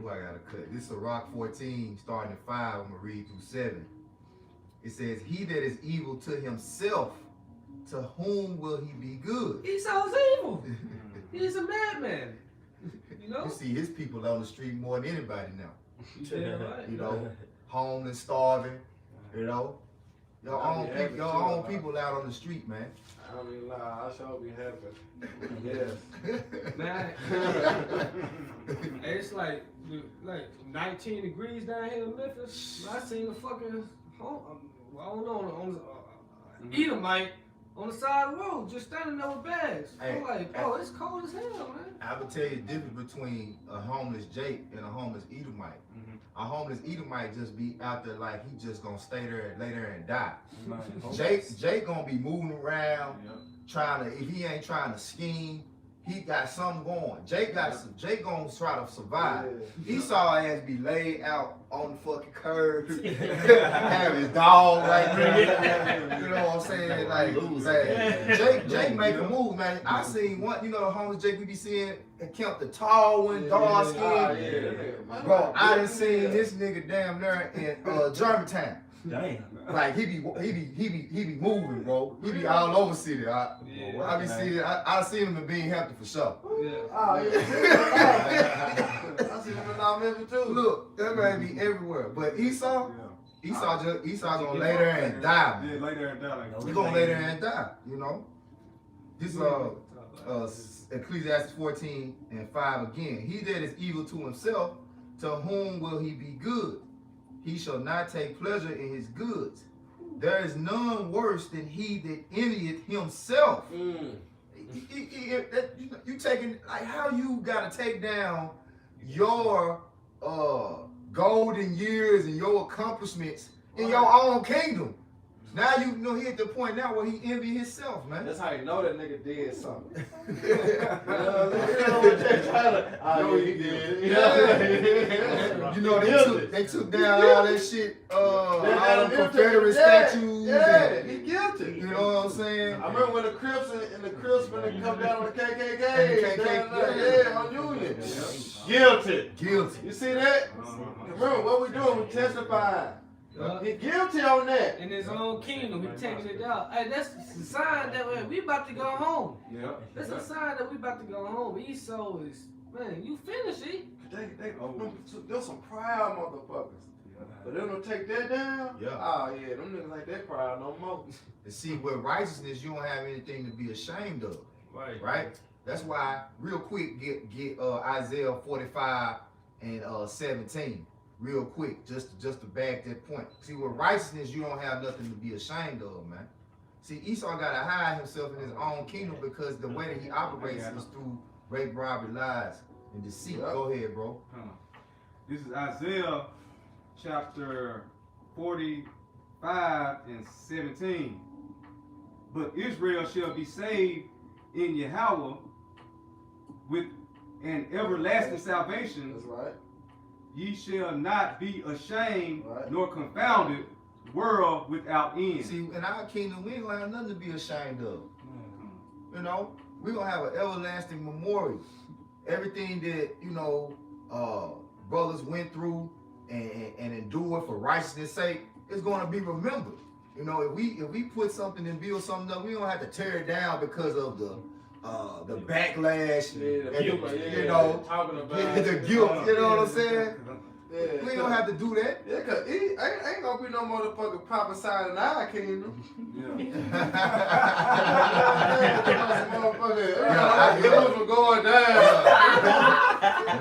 Who I got to cut? This is Rock 14, starting at 5. I'm going to read through 7. It says, he that is evil to himself, to whom will he be good? Esau's evil. He's a madman. You know? You see his people on the street more than anybody now. You damn right. You know, homeless, starving, you know. Your own people out on the street, man. I don't even lie, I shall be happy. Yes. Man, it's like 19 degrees down here in Memphis. I seen a fucking I don't know, on Edomite on the side of the road, just standing there with bags. I'm like, bro, it's cold as hell, man. I would tell you the difference between a homeless Jake and a homeless Edomite. A homeless Edomite just be out there like he just gonna stay there and lay there and die. Jake gonna be moving around, trying to, if he ain't trying to scheme, he got something going. Jake gonna try to survive. Esau ass be laid out on the fucking curb, have his dog right there. You know what I'm saying? Like, Jake make a move, man. I seen one, you know, the homeless Jake we be seeing, and kept the tall one, dark skin. Bro, I done seen this nigga damn near in Germantown. Damn. Like he be moving, bro. He be all over city. I be seeing. I seen him in being healthy for sure. I see him in our member too. Look, that man be everywhere. But Esau gonna lay there and die. Yeah, lay there and die. Like, He gonna lay there and die. You know. This Ecclesiastes 14 and 5 again. He that is evil to himself, to whom will he be good? He shall not take pleasure in his goods. There is none worse than he that envieth himself. You taking, like, how you gotta take down your golden years and your accomplishments in your own kingdom. Now you know he at the point now where he envy himself, man. That's how you know that nigga did something. You know they took down all that shit, all the Confederate statues. Yeah, he guilty. You know what I'm saying? I remember when the Crips when they come down on the KKK, on Union. Guilty. Guilty. You see that? Remember what we doing? We testifying. He guilty on that. In his own kingdom, he taking it out. Hey, that's a sign that we about to go home. yeah. That's a sign that we about to go home. Esau is, man, you finished, There's some proud motherfuckers. But they don't take that down? Yeah. Oh yeah, them niggas like that proud no more. And see, with righteousness, you don't have anything to be ashamed of. Right? That's why, real quick, get Isaiah 45 and 17. Real quick, just to back that point. See, with righteousness, you don't have nothing to be ashamed of, man. See, Esau got to hide himself in his own kingdom because the way that he operates is through rape, robbery, lies, and deceit. Go ahead, bro. This is Isaiah chapter 45 and 17. But Israel shall be saved in Yahweh with an everlasting salvation. That's right. Ye shall not be ashamed Right. nor confounded, world without end. See, in our kingdom, we ain't gonna have nothing to be ashamed of. You know, we're gonna have an everlasting memorial. Everything that, you know, brothers went through and endured for righteousness' sake is gonna be remembered. You know, if we put something and build something up, we don't have to tear it down because of the backlash Yeah, the and guilt, you know, talking about the guilt. You know what I'm saying? Yeah, We ain't gonna have to do that. Yeah, cause ain't gonna be no motherfucking prophesied in our kingdom. I get Motherfucker, going down.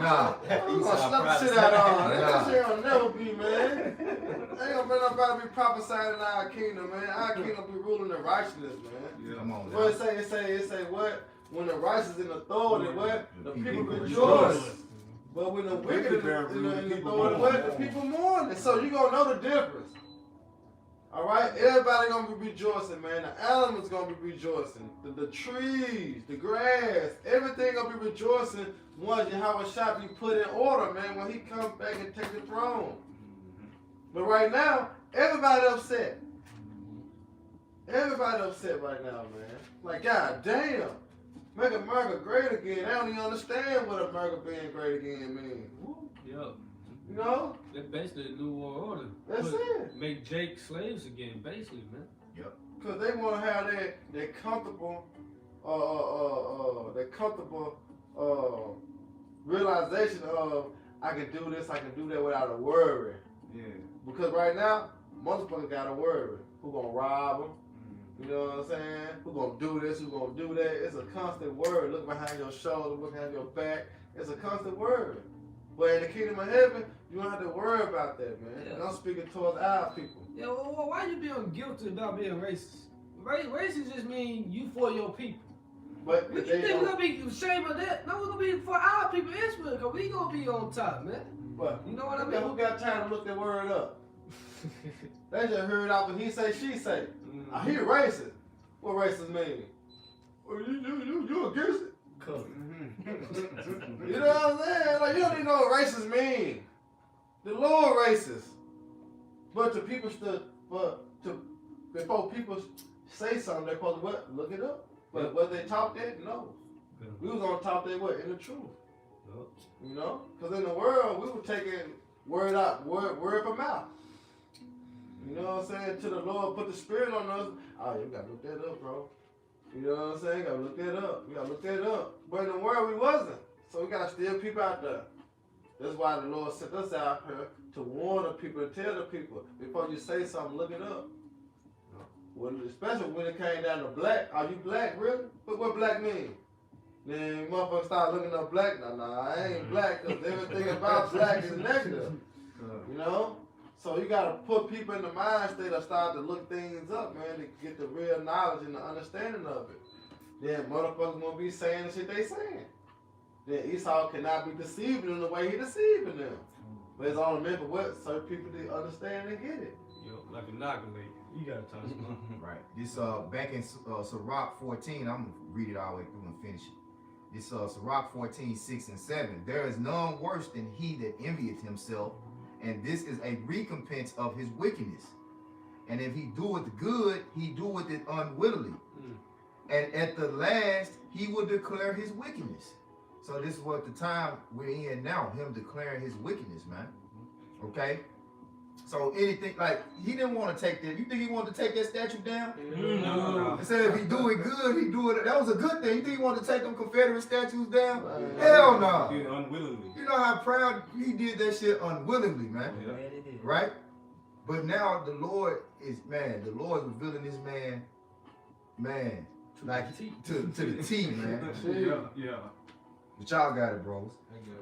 Nah. I'm gonna slap the shit out of him. Nah. That shit will never be, man. Ain't gonna be nobody be prophesied in our kingdom, man. Our kingdom be ruling in righteousness, man. Come on, What man. it say what? When the righteous in authority, what? The people People rejoice. rejoice. But when the wicked in authority, People what? The people mourn. And so you gonna know the difference. Alright? Everybody gonna be rejoicing, man. The animals gonna be rejoicing. The trees, the grass, everything gonna be rejoicing once Yahweh shall be put in order, man, when he comes back and take the throne. But right now, everybody upset. Everybody upset right now, man. Like, god damn. Make America great again. They don't even understand what America being great again means. Yeah. You know? That's basically the New World Order. That's it. Make Jake slaves again, basically, man. Cause they want to have that comfortable, realization of I can do this, I can do that without a worry. Yeah. Because right now, motherfuckers got to worry. Who gonna rob them? You know what I'm saying? Who gonna do this? Who gonna do that? It's a constant worry. Look behind your shoulder, look behind your back. It's a constant worry. But in the kingdom of heaven, you don't have to worry about that, man. Yeah. And I'm speaking towards our people. Yeah, well, why you being guilty about being racist? Racist just mean you for your people. But You they think we're don't. gonna be ashamed of that? No, we're gonna be for our people, Israel, because we gonna be on top, man. But You know what I who mean? got time to look that word up? They just heard out what he say, she say. I hear racist. What racist mean? Well, you against it? You know what I'm saying? Like, you don't even know what racist mean. The Lord racist. But to people before people say something, they're supposed to what? Look it up. But what they taught that? No. Yeah. We was on top that what? In the truth. Yup. You know? Because in the world, we were taking word out, word from mouth. You know what I'm saying? Till the Lord put the spirit on us. Oh, you gotta look that up, bro. You know what I'm saying? You gotta look that up. We gotta look that up. But in the world, we wasn't. So we gotta steal people out there. That's why the Lord sent us out here to warn the people, and tell the people, before you say something, look it up. Well, especially when it came down to black. Are you black, really? But what black mean? Then motherfuckers start looking up black. Nah, I ain't black, because everything about black is negative. You know? So you gotta put people in the mind state of start to look things up, man, to get the real knowledge and the understanding of it. Then motherfuckers gonna be saying the shit they saying. Then Esau cannot be deceiving in the way he deceiving them. But it's only meant for what? Certain people to understand and get it. Yo, like a inoculate. You gotta touch them. Right. This back in Sirach 14, I'm gonna read it all the way through and finish it. This Sirach 14, 6 and 7. There is none worse than he that envieth himself, and this is a recompense of his wickedness. And if he doeth good, he doeth it unwillingly. And at the last, he will declare his wickedness. So this is what the time we're in now, him declaring his wickedness, man. Okay? So anything, like, he didn't want to take that. You think he wanted to take that statue down? No. He said if he do it good, he do it. That was a good thing. You think he wanted to take them Confederate statues down? Hell no. Did it unwillingly. You know how proud he did that shit unwillingly, man. Yeah, it is. Right? But now the Lord is, man, the Lord is revealing this man, like to the T, man. Yeah. But y'all got it, bros. I get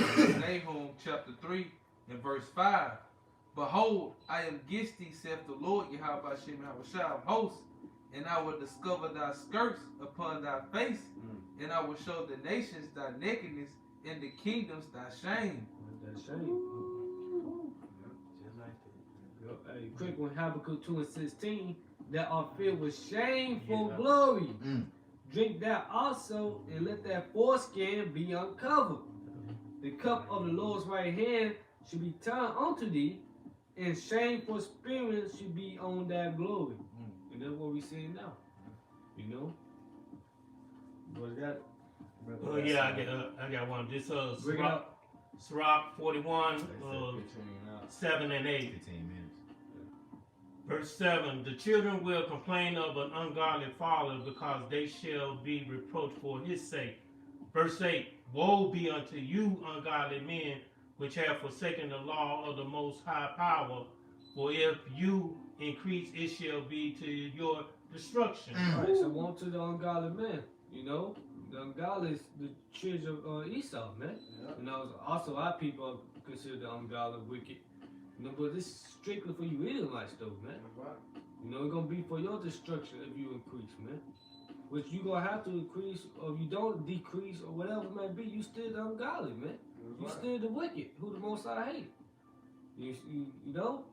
it, man. Nahum chapter 3 and verse 5. Behold, I am against thee, saith the Lord, Yahweh Shem Yahweh of hosts, and I will discover thy skirts upon thy face, and I will show the nations thy nakedness, and the kingdoms thy shame. That shame. Just like that. Yo, hey, quick one, Habakkuk 2 and 16. That are filled with shameful glory. Drink that also, and let that foreskin be uncovered. The cup of the Lord's right hand should be turned unto thee, and shameful spirits should be on thy glory. And that's what we see now. You know? But that. Oh yeah, I got one. This Bring it up. Sirach 41, 7 and 8. 15 minutes. Verse 7, the children will complain of an ungodly father because they shall be reproached for his sake. Verse 8, woe be unto you, ungodly men, which have forsaken the law of the Most High Power, for if you increase, it shall be to your destruction. Right, so on to the ungodly man, you know? The ungodly is the children of Esau, man. Yeah. You know, also our people are considered the ungodly, wicked. You know, but this is strictly for you Israelites, though, man. Right. You know, it's gonna be for your destruction if you increase, man. Which you gonna have to increase, or if you don't decrease, or whatever it may be, you still the ungodly, man. You Right. still the wicked, who the Most High hate. You know,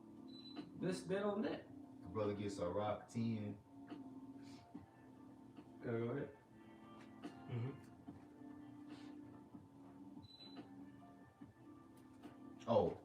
that's that on that. The brother gets a rock 10. Okay, go ahead. Oh.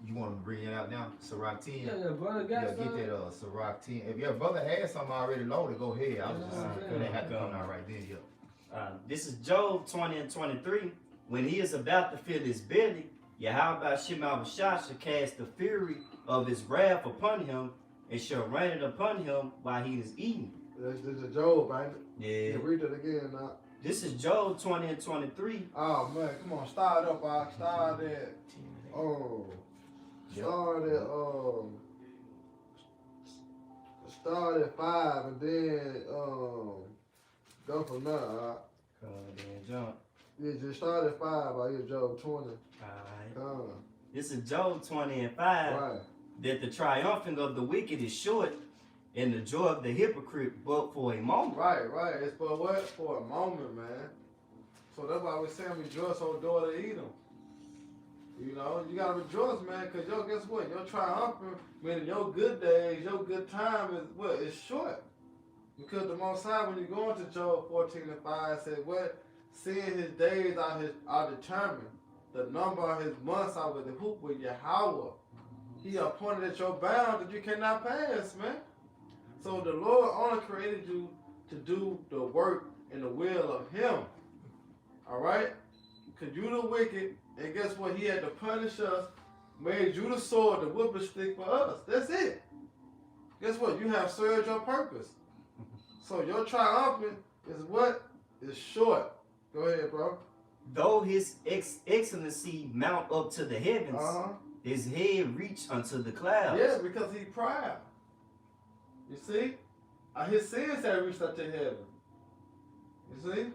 You want to bring it out now? Sirach 10? Yeah, brother got Yeah, something. get that Sirach 10. If your brother has something already loaded, go ahead. I was just Yeah, saying, they have to come out right then, yeah. This is Job 20 and 23. When he is about to fill his belly, Yahweh Shema shall cast the fury of his wrath upon him, and shall rain it upon him while he is eating. This is Job, ain't it? Yeah. Yeah, read it again now. This is Job 20 and 23. Oh man, come on, start up, Bob. Start at Yep. Start at 5 and then go from there. Then jump. Yeah, just start at 5. I hear Job 20. Alright. This is Job 20 and 5. Right. That the triumphing of the wicked is short, and the joy of the hypocrite but for a moment. Right. It's for what? For a moment, man. So that's why we say rejoice, O daughter Edom. You know, you gotta rejoice, man, because guess what? Your triumphant, meaning your good days, your good time is what? It's short. Because the Most High, when you go into Job 14 and 5, said what? Seeing his days are determined. The number of his months are with the hoop with Yahweh. He appointed at your bound that you cannot pass, man. So the Lord only created you to do the work and the will of him. Alright? Because you the wicked, and guess what? He had to punish us, made you the sword, the whipping stick for us. That's it. Guess what? You have served your purpose. So your triumphant is what? Is short. Go ahead, bro. Though his excellency mount up to the heavens, his head reach unto the clouds. Yeah, because he proud. You see? His sins have reached up to heaven. You see?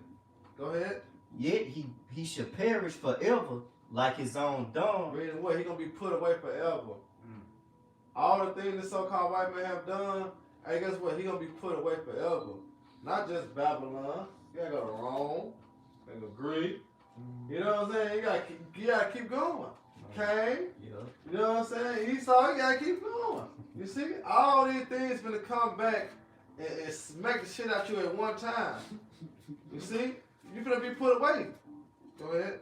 Go ahead. Yet he shall perish forever like his own dung. Meaning what? He gonna be put away forever. All the things the so-called white man have done, hey, guess what? He gonna be put away forever. Not just Babylon. You gotta go to Rome. You gotta go Greek. You know what I'm saying? You gotta keep going. Cain. Yeah. You know what I'm saying? Esau, you gotta keep going. You see? All these things gonna come back and smack the shit out you at one time. You see? You gonna be put away. Go ahead.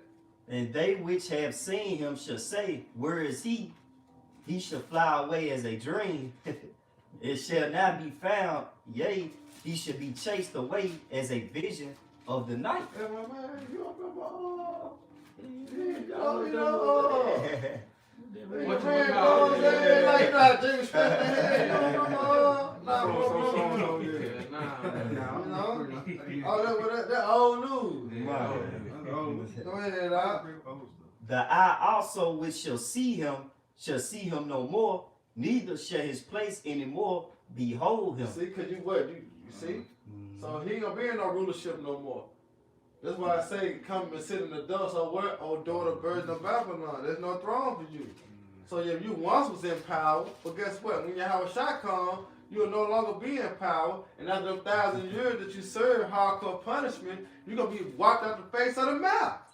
And they which have seen him shall say, where is he? He shall fly away as a dream. It shall not be found. Yea, he shall be chased away as a vision of the night. Hey, my man, you up in my What you man, about? bro, they like that, Jimmy Smith, hey, nah, bro. You know? That old news. Go ahead, Doc. The eye also which shall see him no more, neither shall his place anymore behold him. See, cause you what? You see? So he ain't gonna be in no rulership no more. That's why I say come and sit in the dust, or what? Oh, daughter, virgin of Babylon. There's no throne for you. So if you once was in power, but guess what? When Yahweh Shah come, you'll no longer be in power, and after 1,000 years that you serve hardcore punishment, you're gonna be wiped out the face of the map.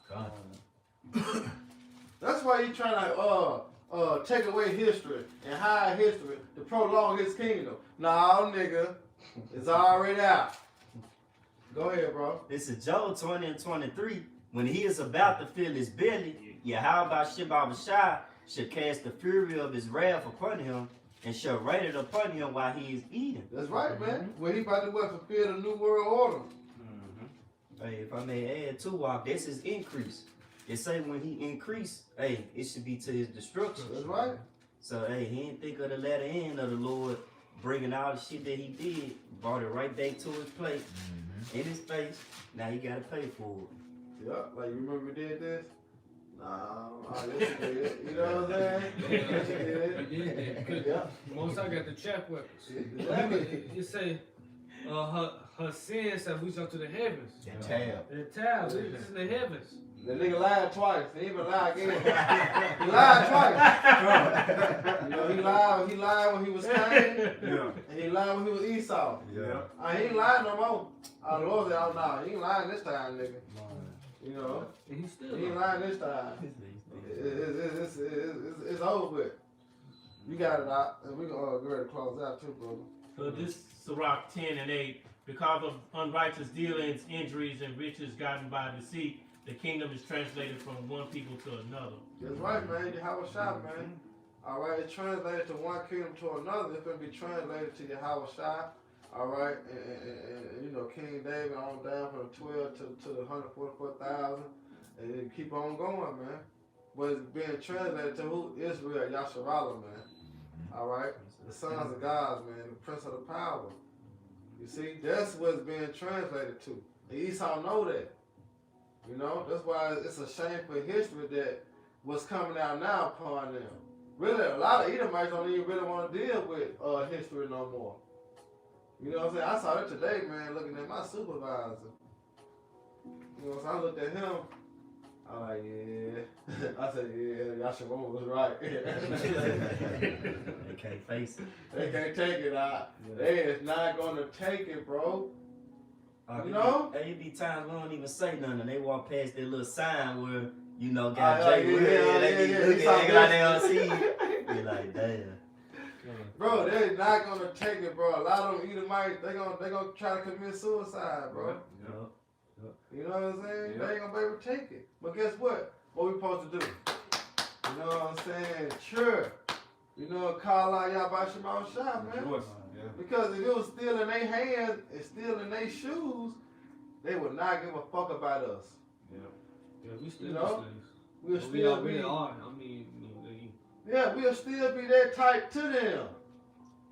That's why he's trying to take away history and hide history to prolong his kingdom. No, nigga, it's already out. Go ahead, bro. This is Job 20 and 23. when he is about to fill his belly, Yahweh Shebabashai shall cast the fury of his wrath upon him, and shall rain it upon him while he is eating. That's right, man. When he about to what, fulfill the new world order. Hey, if I may add to Walk, that's his increase. It say when he increase, hey, it should be to his destruction. That's right. So hey, he didn't think of the latter end of the Lord bringing all the shit that he did, brought it right back to his plate, in his face. Now he gotta pay for it. Yeah, like you remember we did this? Nah, yes you did. You know what I'm saying? Yes you did. Yeah. Most I got the check weapons. Exactly. You say, her sins have reached up to the heavens. That tab. The tab, it's in the heavens. The nigga lied twice. He even lied again. He lied twice. You know, he lied when he was Cain, Yeah. and he lied when he was Esau. Yeah. He ain't lying no more. The Lord said, oh no, he ain't lying this time, nigga. You know, And he's still he ain't lying this time. It's over with. You got it out, and we gonna go ahead and close out too, brother. So this Sirach 10 and 8, because of unrighteous dealings, injuries, and riches gotten by deceit, the kingdom is translated from one people to another. That's right, man. Yahweh Shai, man. All right, it's translated to one kingdom to another. It's gonna be translated to Yahweh Shai. All right, and you know King David on down from the 12 to the 144,000, and it keep on going, man. But it's being translated to who? Israel, Yasharallah, man. All right, the sons of God, man, the prince of the power. You see, that's what it's being translated to. And Esau know that. You know, that's why it's a shameful history that what's coming out now upon them. Really, a lot of Edomites don't even really want to deal with history no more. You know what I'm saying? I saw that today, man, looking at my supervisor. You know what I'm saying? I looked at him. I'm like, yeah. I said, yeah, Yasharon was right. They can't face it. They can't take it out. They is not going to take it, bro. You It know? be times we don't even say nothing. They walk past that little sign where, you know, Ah, got yeah, Jay yeah, Will, yeah, they be yeah, looking yeah. at like they don't see you. Be like, damn. Bro, they're not going to take it, bro. A lot of them Edomites, they gonna try to commit suicide, bro. You know what I'm saying? Yeah. They ain't gonna be able to take it. But guess what? What we supposed to do? You know what I'm saying? Sure. You know, call out Yahweh Shema Shai, man. Rejoice. Yeah. Because if it was still in their hands and still in their shoes, they would not give a fuck about us. Yeah, we still You know? slaves. We'll But we still already be, are. I mean, you know, yeah, we'll still be that tight to them.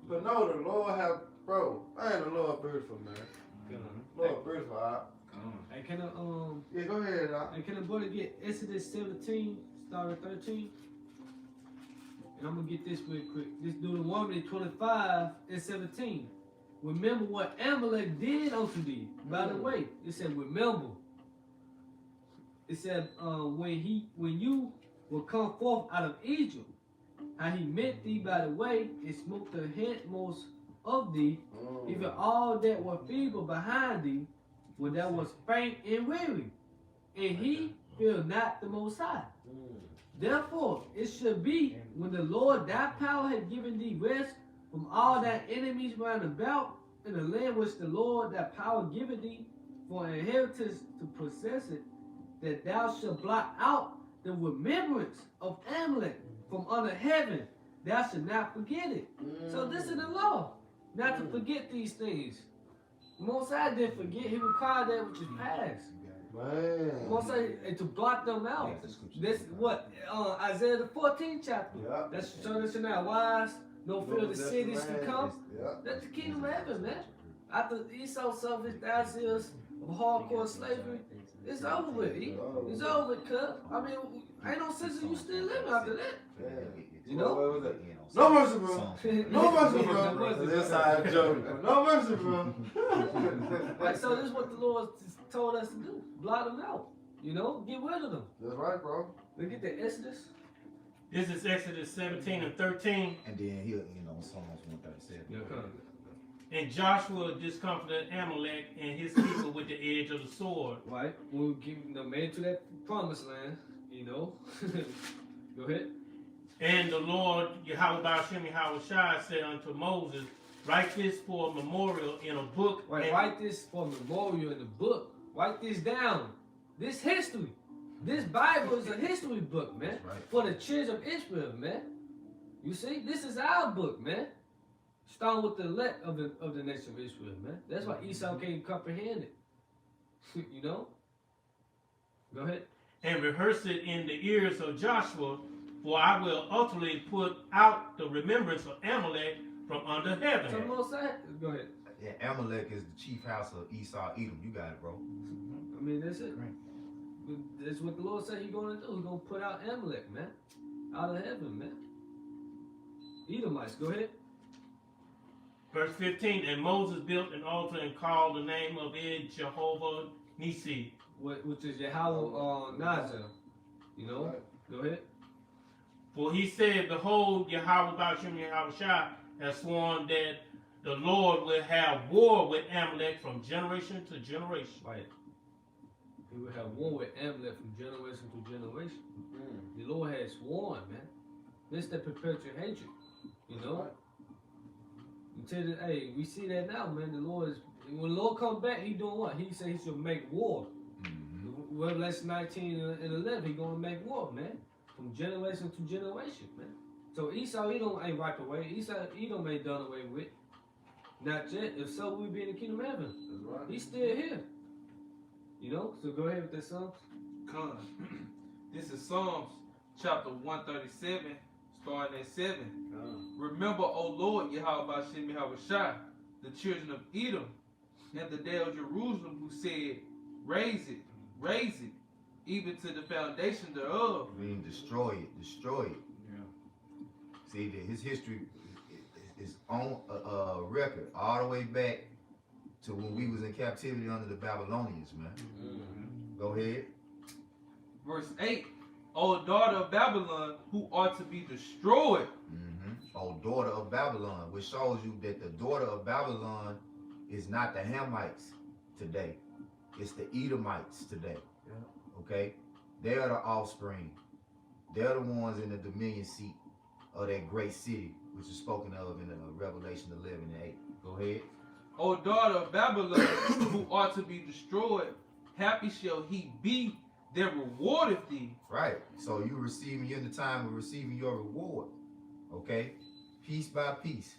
But no, the Lord have, bro, man, the Lord beautiful, man. Lord beautiful, all right? Hey, can I Yeah, go ahead, all right? hey, can a brother get Exodus 17, start at 13? And I'm gonna get this real quick. This Deuteronomy 25 and 17. Remember what Amalek did unto thee. By the way, it said remember. It said when you will come forth out of Egypt, how he met thee by the way, and smote the headmost of thee, even all that were feeble behind thee, when thou was faint and weary, and he feared not the Most High. Therefore, it should be when the Lord thy power had given thee rest from all thy enemies round about, in the land which the Lord thy power giveth thee for an inheritance to possess it, that thou shalt blot out the remembrance of Amalek from under heaven. Thou shalt not forget it. So this is the law, not to forget these things. Most High didn't forget, he required that which is past. Man. Most High to blot them out. This what Isaiah the 14th chapter. Yeah. That's so that you're not wise, no fear of the That's cities to man. come. Yeah. That's the kingdom of heaven, man. After Esau suffered his 1,000 years of hardcore slavery, it's over with. It's over with, cuz. I mean, ain't no sense in you still living after that. You know? What was it? No mercy, bro. No mercy, bro. No mercy, This bro. side joke. No mercy, bro. Like, so this is what the Lord told us to do. Blot them out. You know? Get rid of them. That's right, bro. Look at the Exodus. This is Exodus 17 and 13. And then he'll, Psalms 137. And Joshua discomfited Amalek and his people with the edge of the sword. Right? When we give them made to that promised land, you know? Go ahead. And the Lord, Yahweh Ba'ashem Yahweh Shai, said unto Moses, write this for a memorial in a book. Right, and write this for memorial in the book. Write this down. This history. This Bible is a history book, man. That's right. For the children of Israel, man. You see, this is our book, man. Starting with the elect of the nation of Israel, man. That's why Esau can't comprehend it. You know? Go ahead. And rehearse it in the ears of Joshua, for I will utterly put out the remembrance of Amalek from under heaven. Some more say? Go ahead. Yeah, Amalek is the chief house of Esau, Edom. You got it, bro. I mean, that's it. Right. That's what the Lord said He's going to do. He's going to put out Amalek, man. Out of heaven, man. Edomites, go ahead. Verse 15, and Moses built an altar and called the name of it Jehovah Nisi. Which is Yahweh Nazar. You know? Right. Go ahead. For he said, behold, Yahweh Ba'ashem Yahweh Shai has sworn that the Lord will have war with Amalek from generation to generation. Right. He will have war with Amalek from generation to generation. The Lord has sworn, man. This is the perpetual hatred. You know? Until the, hey, we see that now, man. The Lord is, when the Lord come back, he doing what? He said he should make war. Revelation 19 and 11, he gonna make war, man. From generation to generation, man. So Esau, Edom ain't wiped away. Esau, Edom ain't done away with. Not yet. If so, we'll be in the kingdom of heaven. That's right. He's still here. You know? So go ahead with that Psalms. Con. This is Psalms chapter 137, starting at 7. Remember, O Lord, Yahweh Ba'ashem Yahweh Shai, the children of Edom, and the day of Jerusalem, who said, raise it, even to the foundation thereof. I mean, destroy it. Yeah. See, his history is on record all the way back to when we was in captivity under the Babylonians, man. Go ahead. Verse 8, O daughter of Babylon, who are to be destroyed. Oh, daughter of Babylon, which shows you that the daughter of Babylon is not the Hamites today. It's the Edomites today. Okay? They are the offspring. They're the ones in the dominion seat of that great city, which is spoken of in Revelation 11 and 8. Go ahead. O daughter of Babylon, who are to be destroyed, happy shall he be that rewardeth thee. Right. So you're in the time of receiving your reward. Okay? Piece by piece.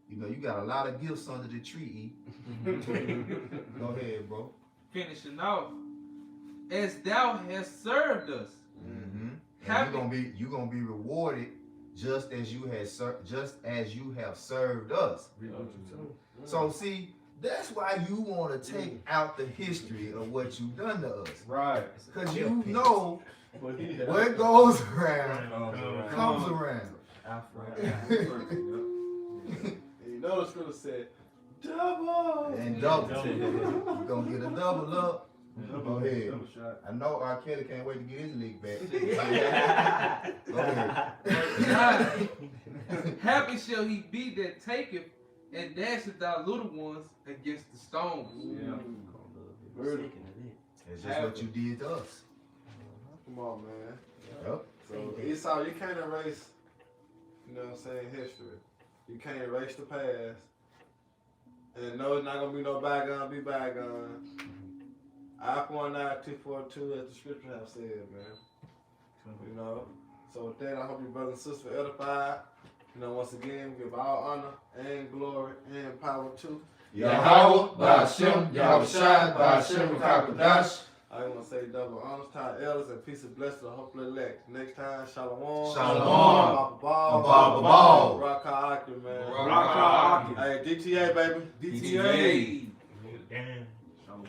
You know, you got a lot of gifts under the tree. Go ahead, bro. Finishing off, as thou hast served us. And Happy- you're gonna be rewarded just as you have served us. So see, that's why you want to take out the history of what you've done to us. Right. Because you know what goes around comes around. You know the scripture said, double. And double. You're gonna get a double up. Go ahead. I know R. Kelly can't wait to get his league back. Go ahead. Happy shall he be that taketh and dasheth thy little ones against the stones. It's just what you did to us. Come on, man. Yep. So Esau, you can't erase, you know what I'm saying, history. You can't erase the past. And no, it's not gonna be no bygone, be bygone. I for one, 242, as the scripture have said, man. You know. So with that, I hope your brothers and sisters are edified. You know, once again, give all honor and glory and power to Yahweh, Ba'ashem, Yahweh Shai, Ba'ashem, Kakadash. I want to say double honors to our elders and peace and blessings to the hopefully elect. Next time, Shalom. Shalom. Baba Ball. Rock Aki, man. Rock. Hey, DTA, baby. DTA. Damn. Shalom.